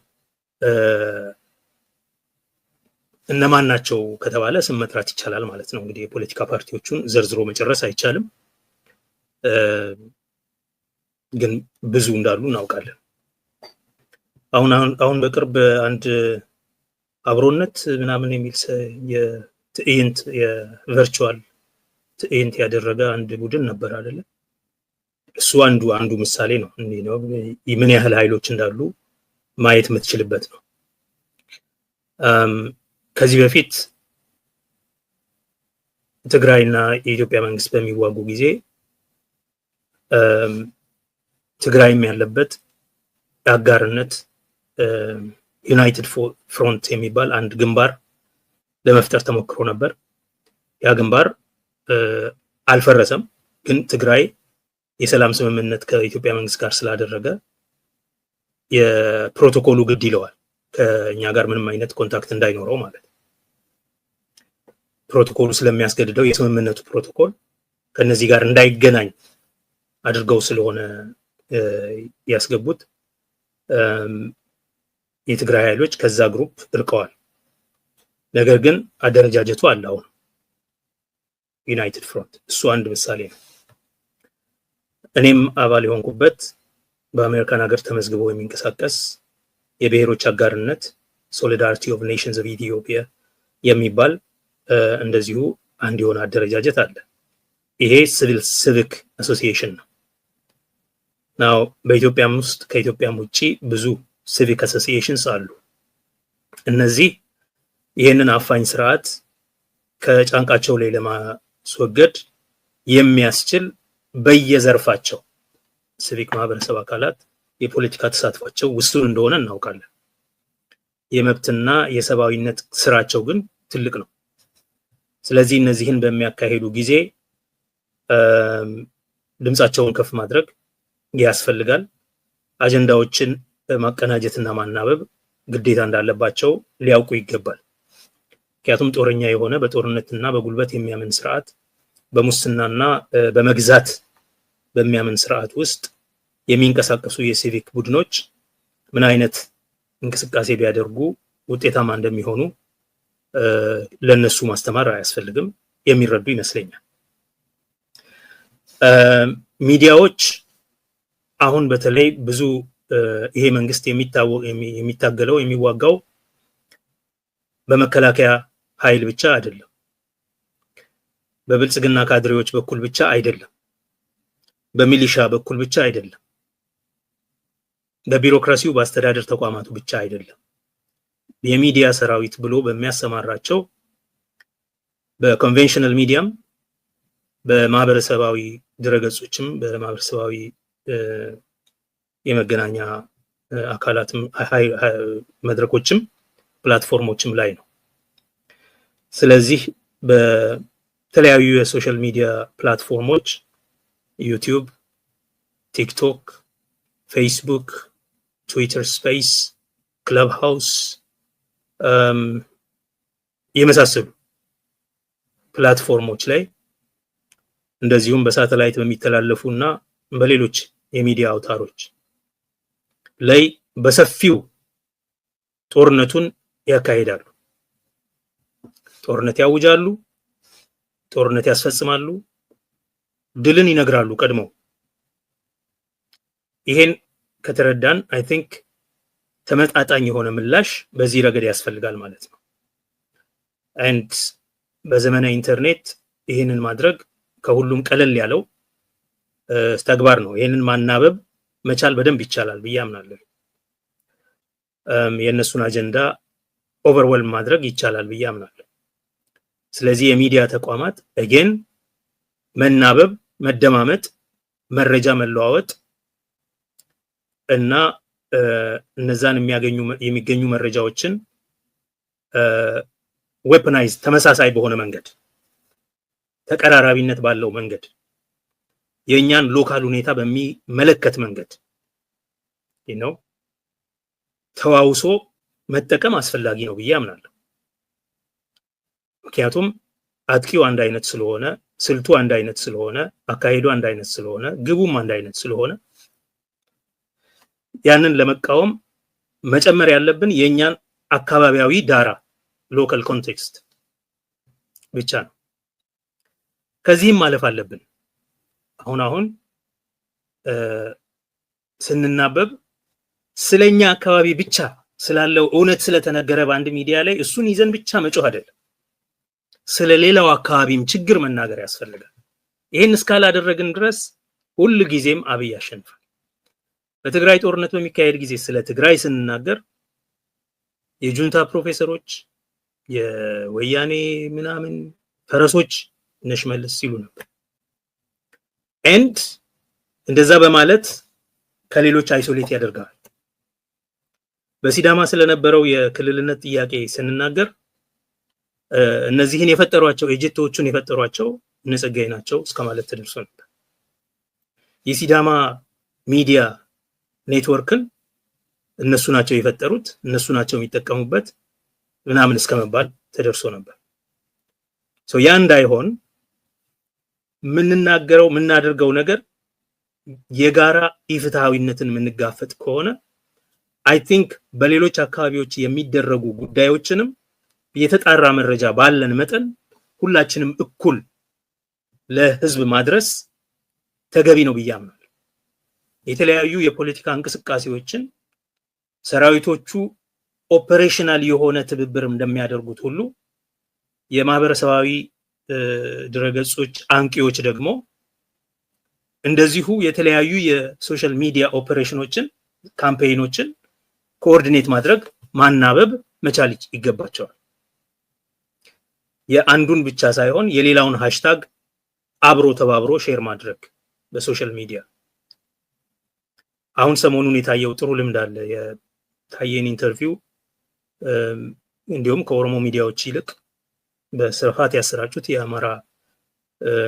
እነማን ናቸው ከተባለ ስም መጥራት ይቻላል ማለት ነው። እንግዲህ የፖለቲካ ፓርቲዎቹን ዘርዝሮ መጨረስ አይቻልም፣ ግን ብዙ እንዳሉ እናውቃለን። አሁን በቅርብ አንድ አብሮነት ምናምን የሚል የትዕይንት የቨርቹዋል ትዕይንት ያደረገ አንድ ቡድን ነበር አይደለ? እሱ አንዱ ምሳሌ ነው። እንዴ ነው ምን ያህል ኃይሎች እንዳሉ ማየት የምትችልበት ነው። ከዚህ በፊት ትግራይና የኢትዮጵያ መንግስት በሚዋጉ ጊዜ ትግራይም ያለበት አጋርነት ዩናይትድ ፍሮንት የሚባል አንድ ግንባር ለመፍጠር ተሞክሮ ነበር። ያ ግንባር አልፈረሰም፣ ግን ትግራይ የሰላም ስምምነት ከኢትዮጵያ መንግስት ጋር ስላደረገ የፕሮቶኮሉ ግድ ይለዋል ከኛ ጋር ምንም አይነት ኮንታክት እንዳይኖረው ማለት ነው። ፕሮቶኮሉ ስለሚያስገድደው የስምምነቱ ፕሮቶኮል ከነዚህ ጋር እንዳይገናኝ አድርገው ስለሆነ ያስገቡት የትግራይ ኃይሎች ከዛ ግሩፕ እርቀዋል። ነገር ግን አደረጃጀቱ አለ አሁን ዩናይትድ ፍሮንት። እሱ አንድ ምሳሌ ነው። እኔም አባል የሆንኩበት በአሜሪካን ሀገር ተመዝግቦ የሚንቀሳቀስ የብሔሮች አጋርነት ሶሊዳሪቲ ኦፍ ኔሽንስ ኦፍ ኢትዮጵያ የሚባል እንደዚሁ አንድ የሆነ አደረጃጀት አለ። ይሄ ሲቪክ አሶሲዬሽን ነው። ናው በኢትዮጵያም ውስጥ ከኢትዮጵያም ውጪ ብዙ ሲቪክ አሶሲዬሽንስ አሉ። እነዚህ ይህንን አፋኝ ስርዓት ከጫንቃቸው ላይ ለማስወገድ የሚያስችል በየዘርፋቸው ሲቪክ ማህበረሰብ አካላት የፖለቲካ ተሳትፏቸው ውስን እንደሆነ እናውቃለን። የመብትና የሰብአዊነት ስራቸው ግን ትልቅ ነው። ስለዚህ እነዚህን በሚያካሂዱ ጊዜ ድምጻቸውን ከፍ ማድረግ ያስፈልጋል። አጀንዳዎችን ማቀናጀትና ማናበብ ግዴታ እንዳለባቸው ሊያውቁ ይገባል። ምክንያቱም ጦረኛ የሆነ በጦርነትና በጉልበት የሚያምን ስርዓት፣ በሙስናና በመግዛት በሚያምን ስርዓት ውስጥ የሚንቀሳቀሱ የሲቪክ ቡድኖች ምን አይነት እንቅስቃሴ ቢያደርጉ ውጤታማ እንደሚሆኑ ለነሱ ማስተማር አያስፈልግም፣ የሚረዱ ይመስለኛል። ሚዲያዎች አሁን በተለይ ብዙ ይሄ መንግስት የሚታገለው የሚዋጋው በመከላከያ ኃይል ብቻ አይደለም፣ በብልጽግና ካድሬዎች በኩል ብቻ አይደለም፣ በሚሊሻ በኩል ብቻ አይደለም፣ በቢሮክራሲው በአስተዳደር ተቋማቱ ብቻ አይደለም። የሚዲያ ሰራዊት ብሎ በሚያሰማራቸው በኮንቬንሽናል ሚዲያም በማህበረሰባዊ ድረገጾችም በማህበረሰባዊ የመገናኛ አካላትም መድረኮችም ፕላትፎርሞችም ላይ ነው። ስለዚህ በተለያዩ የሶሻል ሚዲያ ፕላትፎርሞች ዩቲዩብ፣ ቲክቶክ፣ ፌስቡክ፣ ትዊተር ስፔስ፣ ክለብ ሃውስ የመሳሰሉ ፕላትፎርሞች ላይ እንደዚሁም በሳተላይት በሚተላለፉና በሌሎች የሚዲያ አውታሮች ላይ በሰፊው ጦርነቱን ያካሂዳሉ። ጦርነት ያውጃሉ፣ ጦርነት ያስፈጽማሉ፣ ድልን ይነግራሉ ቀድመው። ይሄን ከተረዳን አይ ቲንክ ተመጣጣኝ የሆነ ምላሽ በዚህ ረገድ ያስፈልጋል ማለት ነው። አንድ በዘመናዊ ኢንተርኔት ይሄንን ማድረግ ከሁሉም ቀለል ያለው ተግባር ነው። ይሄንን ማናበብ መቻል በደንብ ይቻላል ብዬ አምናለሁ። የነሱን አጀንዳ ኦቨርዌልም ማድረግ ይቻላል ብዬ አምናለሁ። ስለዚህ የሚዲያ ተቋማት again መናበብ፣ መደማመጥ፣ መረጃ መለዋወጥ እና እነዛን የሚገኙ መረጃዎችን ዌፐናይዝ ተመሳሳይ በሆነ መንገድ ተቀራራቢነት ባለው መንገድ የኛን ሎካል ሁኔታ በሚመለከት መንገድ ተዋውሶ መጠቀም አስፈላጊ ነው ብዬ አምናለሁ። ምክንያቱም አጥቂው አንድ አይነት ስለሆነ፣ ስልቱ አንድ አይነት ስለሆነ፣ አካሄዱ አንድ አይነት ስለሆነ፣ ግቡም አንድ አይነት ስለሆነ ያንን ለመቃወም መጨመር ያለብን የኛን አካባቢያዊ ዳራ ሎካል ኮንቴክስት ብቻ ነው። ከዚህም ማለፍ አለብን። አሁን ስንናበብ ስለኛ አካባቢ ብቻ ስላለው እውነት ስለተነገረ በአንድ ሚዲያ ላይ እሱን ይዘን ብቻ መጮህ አይደለም። ስለሌላው አካባቢም ችግር መናገር ያስፈልጋል። ይሄን እስካላደረግን ድረስ ሁሉ ጊዜም አብይ ያሸንፋል። በትግራይ ጦርነት በሚካሄድ ጊዜ ስለ ትግራይ ስንናገር የጁንታ ፕሮፌሰሮች የወያኔ ምናምን ፈረሶች ነሽመልስ ሲሉ ነበር። ኤንድ እንደዛ በማለት ከሌሎች አይሶሌት ያደርጋል። በሲዳማ ስለነበረው የክልልነት ጥያቄ ስንናገር እነዚህን የፈጠሯቸው ኤጀንቶቹን የፈጠሯቸው እነጸጋይ ናቸው እስከማለት ተደርሶ ነበር። የሲዳማ ሚዲያ ኔትወርክን እነሱ ናቸው የፈጠሩት፣ እነሱ ናቸው የሚጠቀሙበት ምናምን እስከመባል ተደርሶ ነበር። ያ እንዳይሆን ምንናገረው ምናደርገው ነገር የጋራ ኢፍትሃዊነትን ምንጋፈጥ ከሆነ አይ ቲንክ በሌሎች አካባቢዎች የሚደረጉ ጉዳዮችንም የተጣራ መረጃ ባለን መጠን ሁላችንም እኩል ለህዝብ ማድረስ ተገቢ ነው ብዬ አምናለሁ። የተለያዩ የፖለቲካ እንቅስቃሴዎችን ሰራዊቶቹ ኦፐሬሽናል የሆነ ትብብር እንደሚያደርጉት ሁሉ የማህበረሰባዊ ድረገጾች አንቂዎች ደግሞ እንደዚሁ የተለያዩ የሶሻል ሚዲያ ኦፐሬሽኖችን ካምፔይኖችን ኮኦርዲኔት ማድረግ ማናበብ መቻል ይገባቸዋል። የአንዱን ብቻ ሳይሆን የሌላውን ሃሽታግ አብሮ ተባብሮ ሼር ማድረግ በሶሻል ሚዲያ። አሁን ሰሞኑን የታየው ጥሩ ልምድ አለ። የታየን ኢንተርቪው እንዲሁም ከኦሮሞ ሚዲያዎች ይልቅ በስፋት ያሰራጩት የአማራ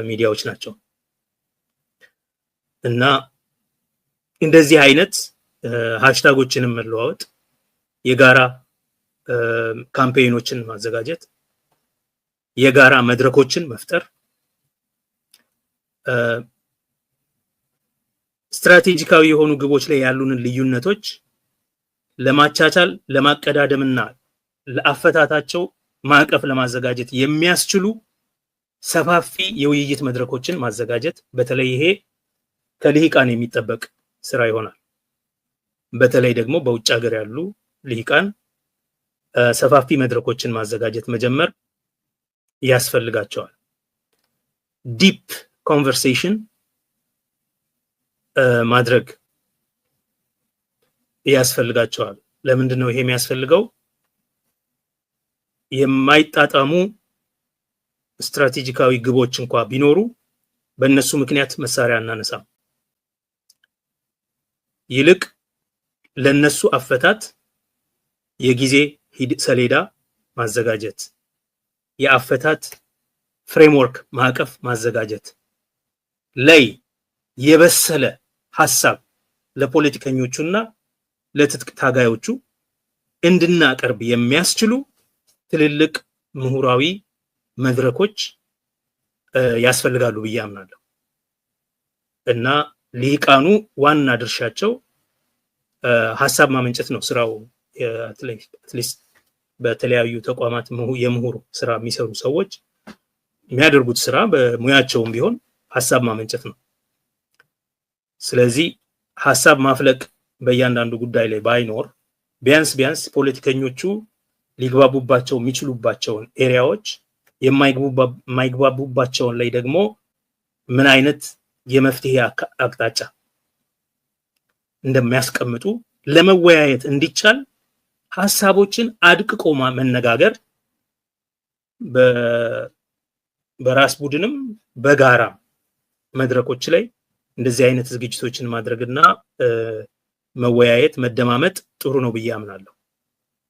ሚዲያዎች ናቸው እና እንደዚህ አይነት ሃሽታጎችንም መለዋወጥ፣ የጋራ ካምፔይኖችን ማዘጋጀት፣ የጋራ መድረኮችን መፍጠር፣ ስትራቴጂካዊ የሆኑ ግቦች ላይ ያሉንን ልዩነቶች ለማቻቻል ለማቀዳደምና ለአፈታታቸው ማዕቀፍ ለማዘጋጀት የሚያስችሉ ሰፋፊ የውይይት መድረኮችን ማዘጋጀት፣ በተለይ ይሄ ከልሂቃን የሚጠበቅ ስራ ይሆናል። በተለይ ደግሞ በውጭ ሀገር ያሉ ልሂቃን ሰፋፊ መድረኮችን ማዘጋጀት መጀመር ያስፈልጋቸዋል። ዲፕ ኮንቨርሴሽን ማድረግ ያስፈልጋቸዋል። ለምንድን ነው ይሄ የሚያስፈልገው? የማይጣጣሙ ስትራቴጂካዊ ግቦች እንኳን ቢኖሩ በእነሱ ምክንያት መሳሪያ እናነሳም። ይልቅ ለነሱ አፈታት የጊዜ ሰሌዳ ማዘጋጀት፣ የአፈታት ፍሬምወርክ ማዕቀፍ ማዘጋጀት ላይ የበሰለ ሐሳብ ለፖለቲከኞቹና ለትጥቅ ታጋዮቹ እንድናቀርብ የሚያስችሉ ትልልቅ ምሁራዊ መድረኮች ያስፈልጋሉ ብዬ አምናለሁ እና ልሂቃኑ ዋና ድርሻቸው ሐሳብ ማመንጨት ነው ስራው። አትሊስት በተለያዩ ተቋማት የምሁር ስራ የሚሰሩ ሰዎች የሚያደርጉት ስራ በሙያቸውም ቢሆን ሐሳብ ማመንጨት ነው። ስለዚህ ሐሳብ ማፍለቅ በእያንዳንዱ ጉዳይ ላይ ባይኖር ቢያንስ ፖለቲከኞቹ ሊግባቡባቸው የሚችሉባቸውን ኤሪያዎች የማይግባቡባቸውን ላይ ደግሞ ምን አይነት የመፍትሄ አቅጣጫ እንደሚያስቀምጡ ለመወያየት እንዲቻል ሐሳቦችን አድቅቆ መነጋገር በራስ ቡድንም በጋራ መድረኮች ላይ እንደዚህ አይነት ዝግጅቶችን ማድረግና መወያየት መደማመጥ ጥሩ ነው ብዬ አምናለሁ።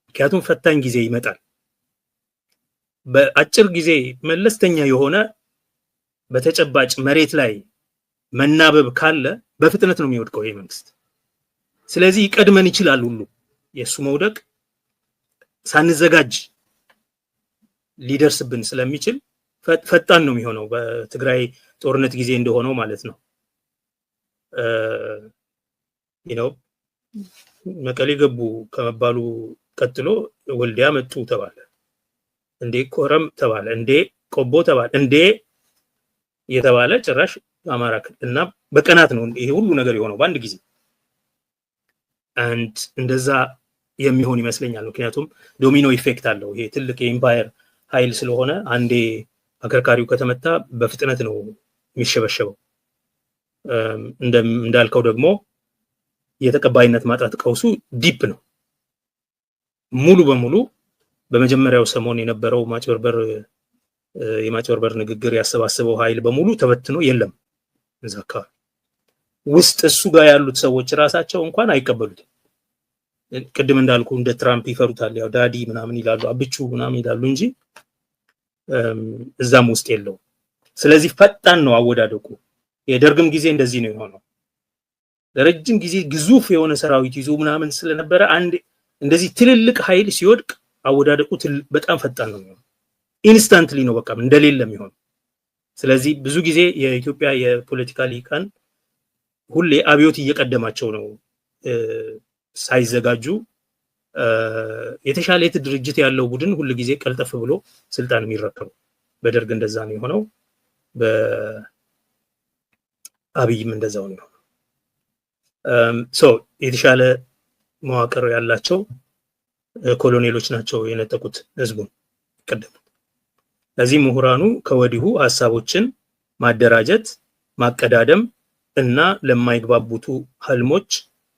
ምክንያቱም ፈታኝ ጊዜ ይመጣል። በአጭር ጊዜ መለስተኛ የሆነ በተጨባጭ መሬት ላይ መናበብ ካለ በፍጥነት ነው የሚወድቀው ይሄ መንግስት። ስለዚህ ይቀድመን ይችላል ሁሉ የሱ መውደቅ ሳንዘጋጅ ሊደርስብን ስለሚችል ፈጣን ነው የሚሆነው በትግራይ ጦርነት ጊዜ እንደሆነው ማለት ነው። መቀሌ ገቡ ከመባሉ ቀጥሎ ወልዲያ መጡ ተባለ፣ እንዴ ኮረም ተባለ፣ እንዴ ቆቦ ተባለ፣ እንዴ የተባለ ጭራሽ አማራ እና በቀናት ነው ይሄ ሁሉ ነገር የሆነው በአንድ ጊዜ። አንድ እንደዛ የሚሆን ይመስለኛል። ምክንያቱም ዶሚኖ ኢፌክት አለው። ይሄ ትልቅ የኢምፓየር ኃይል ስለሆነ አንዴ አከርካሪው ከተመታ በፍጥነት ነው የሚሸበሸበው። እንዳልከው ደግሞ የተቀባይነት ማጣት ቀውሱ ዲፕ ነው። ሙሉ በሙሉ በመጀመሪያው ሰሞን የነበረው የማጭበርበር ንግግር ያሰባሰበው ኃይል በሙሉ ተበትኖ የለም እዛ አካባቢ ውስጥ። እሱ ጋር ያሉት ሰዎች ራሳቸው እንኳን አይቀበሉትም። ቅድም እንዳልኩ እንደ ትራምፕ ይፈሩታል። ያው ዳዲ ምናምን ይላሉ፣ አብቹ ምናምን ይላሉ እንጂ እዛም ውስጥ የለው። ስለዚህ ፈጣን ነው አወዳደቁ። የደርግም ጊዜ እንደዚህ ነው የሆነው። ለረጅም ጊዜ ግዙፍ የሆነ ሰራዊት ይዞ ምናምን ስለነበረ አንድ እንደዚህ ትልልቅ ኃይል ሲወድቅ አወዳደቁ በጣም ፈጣን ነው የሚሆነው። ኢንስታንትሊ ነው በቃ እንደሌለ የሚሆነው። ስለዚህ ብዙ ጊዜ የኢትዮጵያ የፖለቲካ ሊቃን ሁሌ አብዮት እየቀደማቸው ነው ሳይዘጋጁ። የተሻለ ድርጅት ያለው ቡድን ሁሉ ጊዜ ቀልጠፍ ብሎ ስልጣን የሚረከቡ። በደርግ እንደዛ ነው የሆነው፣ በአብይም እንደዛው ነው የሆነው። የተሻለ መዋቅር ያላቸው ኮሎኔሎች ናቸው የነጠቁት ህዝቡን ቀደም። ለዚህ ምሁራኑ ከወዲሁ ሐሳቦችን ማደራጀት፣ ማቀዳደም እና ለማይግባቡቱ ህልሞች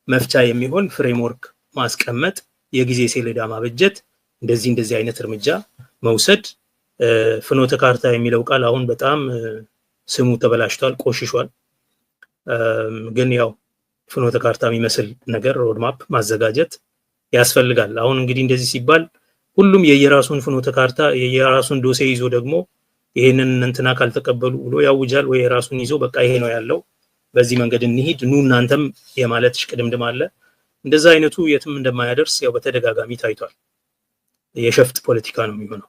መፍቻ የሚሆን ፍሬምወርክ ማስቀመጥ፣ የጊዜ ሰሌዳ ማበጀት፣ እንደዚህ አይነት እርምጃ መውሰድ። ፍኖተ ካርታ የሚለው ቃል አሁን በጣም ስሙ ተበላሽቷል፣ ቆሽሿል። ግን ያው ፍኖተ ካርታ የሚመስል ነገር ሮድማፕ ማዘጋጀት ያስፈልጋል። አሁን እንግዲህ እንደዚህ ሲባል ሁሉም የየራሱን ፍኖተ ካርታ የየራሱን ዶሴ ይዞ ደግሞ ይሄንን እንትና ካልተቀበሉ ብሎ ያውጃል፣ ወይ የራሱን ይዞ በቃ ይሄ ነው ያለው በዚህ መንገድ እንሂድ ኑ እናንተም የማለት ሽቅድምድም አለ። እንደዛ አይነቱ የትም እንደማያደርስ ያው በተደጋጋሚ ታይቷል። የሸፍጥ ፖለቲካ ነው የሚሆነው።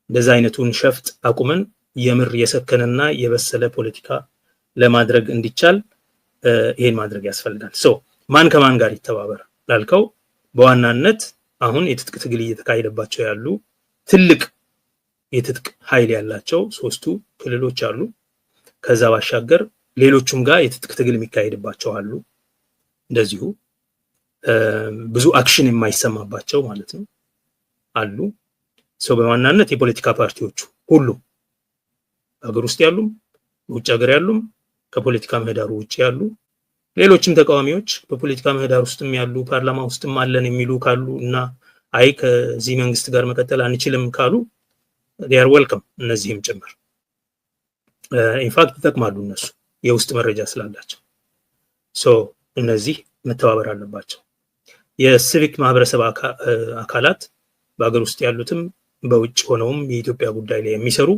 እንደዛ አይነቱን ሸፍጥ አቁመን የምር የሰከነና የበሰለ ፖለቲካ ለማድረግ እንዲቻል ይሄን ማድረግ ያስፈልጋል። ማን ከማን ጋር ይተባበር ላልከው በዋናነት አሁን የትጥቅ ትግል እየተካሄደባቸው ያሉ ትልቅ የትጥቅ ኃይል ያላቸው 3ቱ ክልሎች አሉ። ከዛ ባሻገር ሌሎችም ጋር የትጥቅ ትግል የሚካሄድባቸው አሉ። እንደዚሁ ብዙ አክሽን የማይሰማባቸው ማለት ነው አሉ። በዋናነት የፖለቲካ ፓርቲዎቹ ሁሉ ሀገር ውስጥ ያሉም ውጭ ሀገር ያሉም ከፖለቲካ ምህዳሩ ውጭ ያሉ ሌሎችም ተቃዋሚዎች በፖለቲካ ምህዳር ውስጥም ያሉ ፓርላማ ውስጥም አለን የሚሉ ካሉ እና አይ ከዚህ መንግስት ጋር መቀጠል አንችልም ካሉ they are welcome። እነዚህም ጭምር ኢንፋክት ይጠቅማሉ እነሱ የውስጥ መረጃ ስላላቸው። እነዚህ መተባበር አለባቸው። የሲቪክ ማህበረሰብ አካላት በአገር ውስጥ ያሉትም በውጭ ሆነውም የኢትዮጵያ ጉዳይ ላይ የሚሰሩ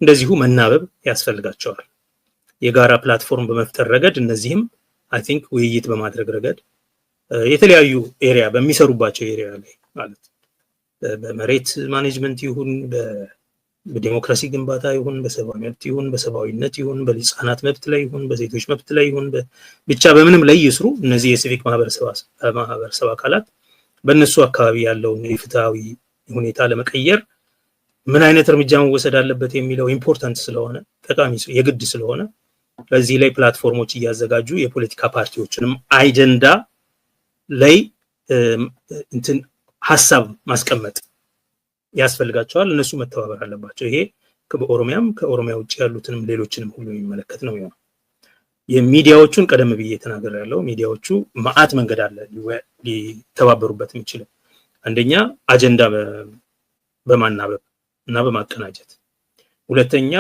እንደዚሁ መናበብ ያስፈልጋቸዋል። የጋራ ፕላትፎርም በመፍጠር ረገድ እነዚህም አይ ቲንክ ውይይት በማድረግ ረገድ የተለያዩ ኤሪያ በሚሰሩባቸው ኤሪያ ላይ ማለት በመሬት ማኔጅመንት ይሁን በዲሞክራሲ ግንባታ ይሁን በሰብአዊ መብት ይሁን በሰብአዊነት ይሁን በህፃናት መብት ላይ ይሁን በሴቶች መብት ላይ ይሁን ብቻ በምንም ላይ ይስሩ። እነዚህ የሲቪክ ማህበረሰብ አካላት በእነሱ አካባቢ ያለውን የፍትሃዊ ሁኔታ ለመቀየር ምን አይነት እርምጃ መወሰድ አለበት የሚለው ኢምፖርታንት ስለሆነ ጠቃሚ የግድ ስለሆነ በዚህ ላይ ፕላትፎርሞች እያዘጋጁ የፖለቲካ ፓርቲዎችንም አጀንዳ ላይ እንትን ሐሳብ ማስቀመጥ ያስፈልጋቸዋል። እነሱ መተባበር አለባቸው። ይሄ ከኦሮሚያም ከኦሮሚያ ውጭ ያሉትንም ሌሎችንም ሁሉ የሚመለከት ነው የሚሆነው። የሚዲያዎቹን ቀደም ብዬ ተናግሬያለሁ። ሚዲያዎቹ ማአት መንገድ አለ ሊተባበሩበት የሚችለው። አንደኛ አጀንዳ በማናበብ እና በማቀናጀት፣ ሁለተኛ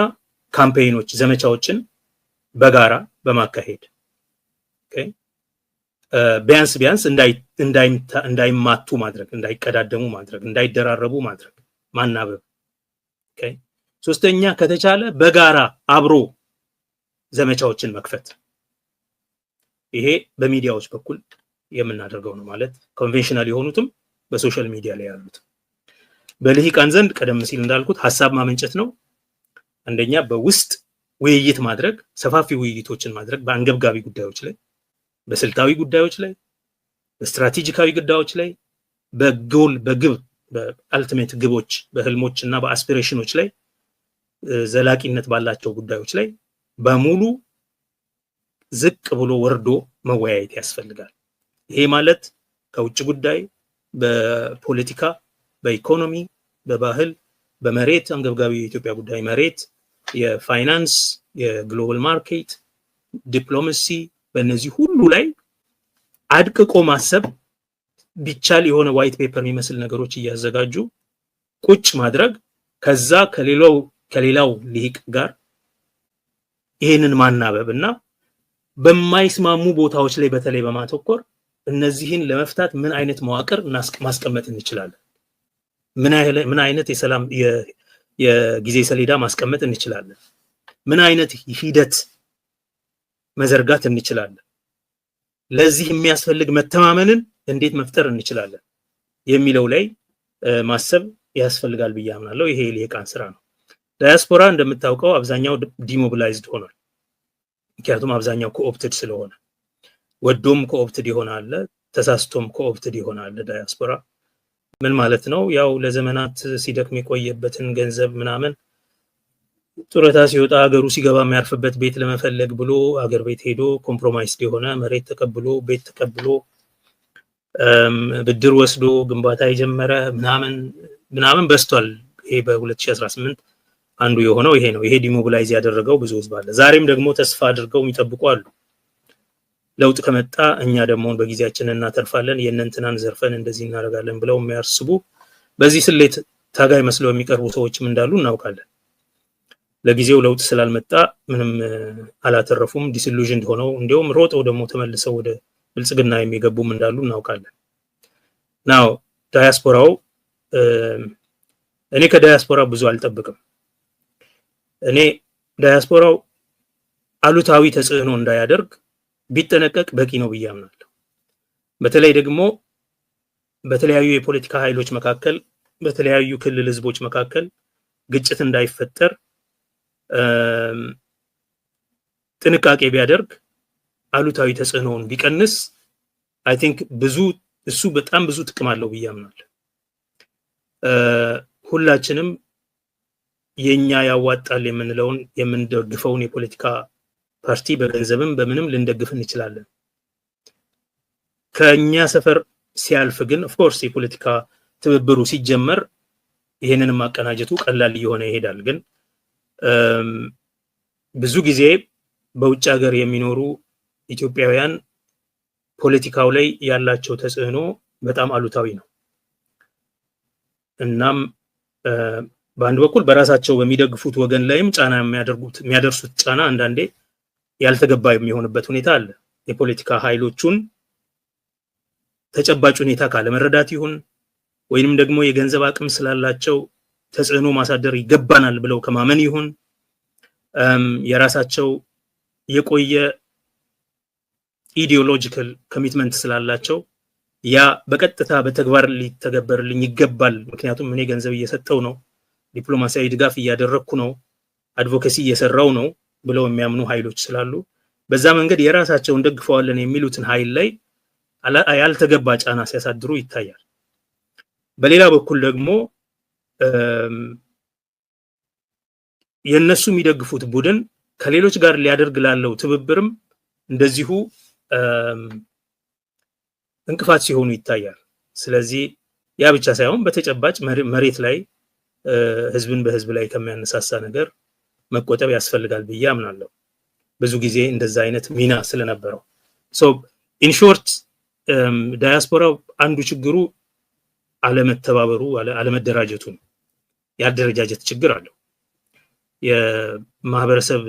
ካምፔይኖች ዘመቻዎችን በጋራ በማካሄድ ቢያንስ እንዳይማቱ ማድረግ፣ እንዳይቀዳደሙ ማድረግ፣ እንዳይደራረቡ ማድረግ ማናበብ። ሶስተኛ ከተቻለ በጋራ አብሮ ዘመቻዎችን መክፈት። ይሄ በሚዲያዎች በኩል የምናደርገው ነው ማለት ኮንቬንሽናል የሆኑትም በሶሻል ሚዲያ ላይ ያሉት። በልሂቃን ዘንድ ቀደም ሲል እንዳልኩት ሐሳብ ማመንጨት ነው። አንደኛ በውስጥ ውይይት ማድረግ፣ ሰፋፊ ውይይቶችን ማድረግ በአንገብጋቢ ጉዳዮች ላይ፣ በስልታዊ ጉዳዮች ላይ፣ በስትራቴጂካዊ ጉዳዮች ላይ፣ በግብ በአልቲሜት ግቦች በህልሞች እና በአስፒሬሽኖች ላይ ዘላቂነት ባላቸው ጉዳዮች ላይ በሙሉ ዝቅ ብሎ ወርዶ መወያየት ያስፈልጋል። ይሄ ማለት ከውጭ ጉዳይ፣ በፖለቲካ፣ በኢኮኖሚ፣ በባህል፣ በመሬት አንገብጋቢ የኢትዮጵያ ጉዳይ መሬት፣ የፋይናንስ፣ የግሎባል ማርኬት፣ ዲፕሎማሲ፣ በእነዚህ ሁሉ ላይ አድቅቆ ማሰብ ቢቻል የሆነ ዋይት ፔፐር የሚመስል ነገሮች እያዘጋጁ ቁጭ ማድረግ፣ ከዛ ከሌላው ልሂቅ ጋር ይሄንን ማናበብ እና በማይስማሙ ቦታዎች ላይ በተለይ በማተኮር እነዚህን ለመፍታት ምን አይነት መዋቅር ማስቀመጥ እንችላለን፣ ምን አይነት የሰላም የጊዜ ሰሌዳ ማስቀመጥ እንችላለን፣ ምን አይነት ሂደት መዘርጋት እንችላለን፣ ለዚህ የሚያስፈልግ መተማመንን እንዴት መፍጠር እንችላለን የሚለው ላይ ማሰብ ያስፈልጋል ብዬ አምናለሁ። ይሄ የልሂቃን ስራ ነው። ዳያስፖራ እንደምታውቀው አብዛኛው ዲሞቢላይዝድ ሆኗል። ምክንያቱም አብዛኛው ኮኦፕትድ ስለሆነ ወዶም ኮኦፕትድ ይሆናል፣ ተሳስቶም ኮኦፕትድ ይሆናል። ዳያስፖራ ምን ማለት ነው? ያው ለዘመናት ሲደክም የቆየበትን ገንዘብ ምናምን ጡረታ ሲወጣ ሀገሩ ሲገባ የሚያርፍበት ቤት ለመፈለግ ብሎ ሀገር ቤት ሄዶ ኮምፕሮማይስድ የሆነ መሬት ተቀብሎ ቤት ተቀብሎ ብድር ወስዶ ግንባታ የጀመረ ምናምን በስቷል። ይሄ በ2018 አንዱ የሆነው ይሄ ነው። ይሄ ዲሞቢላይዝ ያደረገው ብዙ ህዝብ አለ። ዛሬም ደግሞ ተስፋ አድርገው የሚጠብቁ አሉ። ለውጥ ከመጣ እኛ ደግሞ በጊዜያችን እናተርፋለን፣ የእነንትናን ዘርፈን እንደዚህ እናደርጋለን ብለው የሚያስቡ በዚህ ስሌት ታጋይ መስለው የሚቀርቡ ሰዎችም እንዳሉ እናውቃለን። ለጊዜው ለውጥ ስላልመጣ ምንም አላተረፉም፣ ዲስኢሉዥንድ ሆነው እንዲያውም ሮጠው ደግሞ ተመልሰው ወደ ብልጽግና የሚገቡም እንዳሉ እናውቃለን። ናው ዳያስፖራው እኔ ከዳያስፖራ ብዙ አልጠብቅም። እኔ ዳያስፖራው አሉታዊ ተጽዕኖ እንዳያደርግ ቢጠነቀቅ በቂ ነው ብዬ አምናለሁ። በተለይ ደግሞ በተለያዩ የፖለቲካ ኃይሎች መካከል፣ በተለያዩ ክልል ህዝቦች መካከል ግጭት እንዳይፈጠር ጥንቃቄ ቢያደርግ፣ አሉታዊ ተጽዕኖውን ቢቀንስ አይ ቲንክ እሱ በጣም ብዙ ጥቅም አለው ብዬ አምናለሁ። ሁላችንም የኛ ያዋጣል የምንለውን የምንደግፈውን የፖለቲካ ፓርቲ በገንዘብም በምንም ልንደግፍ እንችላለን። ከኛ ሰፈር ሲያልፍ ግን ኦፍ ኮርስ የፖለቲካ ትብብሩ ሲጀመር ይሄንንም ማቀናጀቱ ቀላል እየሆነ ይሄዳል። ግን ብዙ ጊዜ በውጭ ሀገር የሚኖሩ ኢትዮጵያውያን ፖለቲካው ላይ ያላቸው ተጽዕኖ በጣም አሉታዊ ነው። እናም በአንድ በኩል በራሳቸው በሚደግፉት ወገን ላይም ጫና የሚያደርሱት ጫና አንዳንዴ ያልተገባ የሚሆንበት ሁኔታ አለ። የፖለቲካ ኃይሎቹን ተጨባጭ ሁኔታ ካለመረዳት ይሁን ወይንም ደግሞ የገንዘብ አቅም ስላላቸው ተጽዕኖ ማሳደር ይገባናል ብለው ከማመን ይሁን የራሳቸው የቆየ ኢዲዮሎጂካል ኮሚትመንት ስላላቸው ያ በቀጥታ በተግባር ሊተገበርልኝ ይገባል፣ ምክንያቱም እኔ ገንዘብ እየሰጠው ነው፣ ዲፕሎማሲያዊ ድጋፍ እያደረኩ ነው፣ አድቮኬሲ እየሰራው ነው ብለው የሚያምኑ ኃይሎች ስላሉ በዛ መንገድ የራሳቸውን ደግፈዋለን የሚሉትን ኃይል ላይ ያልተገባ ጫና ሲያሳድሩ ይታያል። በሌላ በኩል ደግሞ የነሱ የሚደግፉት ቡድን ከሌሎች ጋር ሊያደርግ ላለው ትብብርም እንደዚሁ እንቅፋት ሲሆኑ ይታያል። ስለዚህ ያ ብቻ ሳይሆን በተጨባጭ መሬት ላይ ህዝብን በህዝብ ላይ ከሚያነሳሳ ነገር መቆጠብ ያስፈልጋል ብዬ አምናለሁ። ብዙ ጊዜ እንደዛ አይነት ሚና ስለነበረው ኢን ሾርት ዳያስፖራው አንዱ ችግሩ አለመተባበሩ፣ አለመደራጀቱ ነው። ያደረጃጀት ችግር አለው። የማህበረሰብ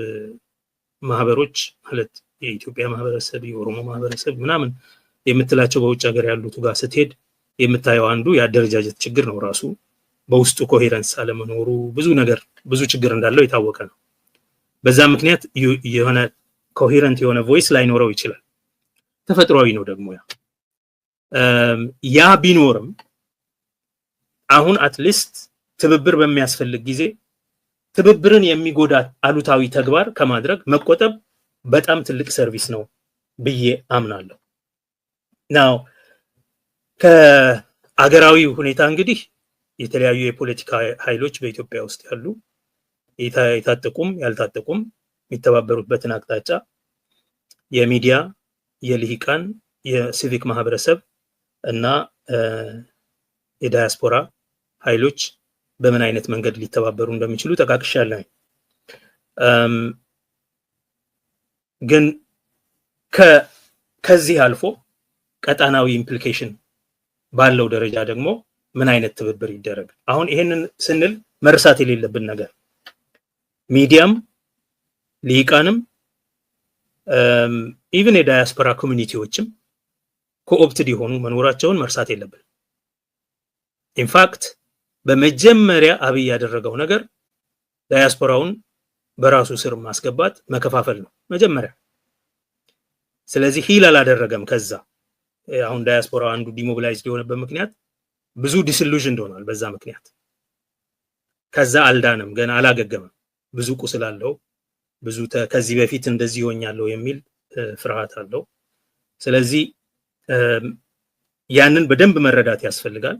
ማህበሮች ማለት የኢትዮጵያ ማህበረሰብ፣ የኦሮሞ ማህበረሰብ ምናምን የምትላቸው በውጭ ሀገር ያሉት ጋር ስትሄድ የምታየው አንዱ የአደረጃጀት ችግር ነው። ራሱ በውስጡ ኮሄረንስ አለመኖሩ ብዙ ችግር እንዳለው የታወቀ ነው። በዛ ምክንያት የሆነ ኮሄረንት የሆነ ቮይስ ላይኖረው ይችላል። ተፈጥሯዊ ነው ደግሞ ያ ቢኖርም አሁን አትሊስት ትብብር በሚያስፈልግ ጊዜ ትብብርን የሚጎዳ አሉታዊ ተግባር ከማድረግ መቆጠብ በጣም ትልቅ ሰርቪስ ነው ብዬ አምናለሁ። ናው ከአገራዊ ሁኔታ እንግዲህ የተለያዩ የፖለቲካ ኃይሎች በኢትዮጵያ ውስጥ ያሉ የታጠቁም ያልታጠቁም የሚተባበሩበትን አቅጣጫ የሚዲያ፣ የልሂቃን፣ የሲቪክ ማህበረሰብ እና የዳያስፖራ ኃይሎች በምን አይነት መንገድ ሊተባበሩ እንደሚችሉ ተቃቅሻለሁ። ግን ከዚህ አልፎ ቀጣናዊ ኢምፕሊኬሽን ባለው ደረጃ ደግሞ ምን አይነት ትብብር ይደረግ? አሁን ይሄንን ስንል መርሳት የሌለብን ነገር ሚዲያም ልሂቃንም ኢቭን የዳያስፖራ ኮሚኒቲዎችም ኮኦፕትድ የሆኑ መኖራቸውን መርሳት የለብን። ኢንፋክት በመጀመሪያ አብይ ያደረገው ነገር ዳያስፖራውን በራሱ ስር ማስገባት መከፋፈል ነው መጀመሪያ። ስለዚህ ሂል አላደረገም። ከዛ አሁን ዳያስፖራ አንዱ ዲሞቢላይዝድ የሆነበት ምክንያት ብዙ ዲስኢሉዥን ሆኗል። በዛ ምክንያት ከዛ አልዳንም፣ ገና አላገገመም። ብዙ ቁስል አለው። ብዙ ከዚህ በፊት እንደዚህ ሆኛለሁ የሚል ፍርሃት አለው። ስለዚህ ያንን በደንብ መረዳት ያስፈልጋል።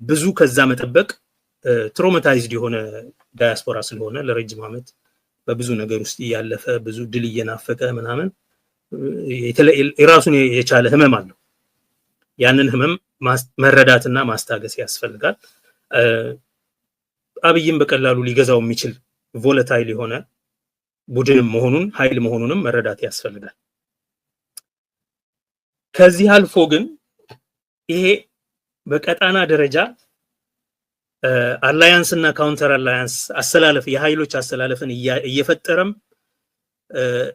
ብዙ ከዛ መጠበቅ ትሮማታይዝድ የሆነ ዳያስፖራ ስለሆነ ለረጅም ዓመት በብዙ ነገር ውስጥ እያለፈ ብዙ ድል እየናፈቀ ምናምን የራሱን የቻለ ህመም አለው። ያንን ህመም መረዳትና ማስታገስ ያስፈልጋል። አብይም በቀላሉ ሊገዛው የሚችል ቮለታይል የሆነ ቡድንም መሆኑን ኃይል መሆኑንም መረዳት ያስፈልጋል። ከዚህ አልፎ ግን ይሄ በቀጣና ደረጃ አላያንስ እና ካውንተር አላያንስ አሰላለፍ የኃይሎች አሰላለፍን እየፈጠረም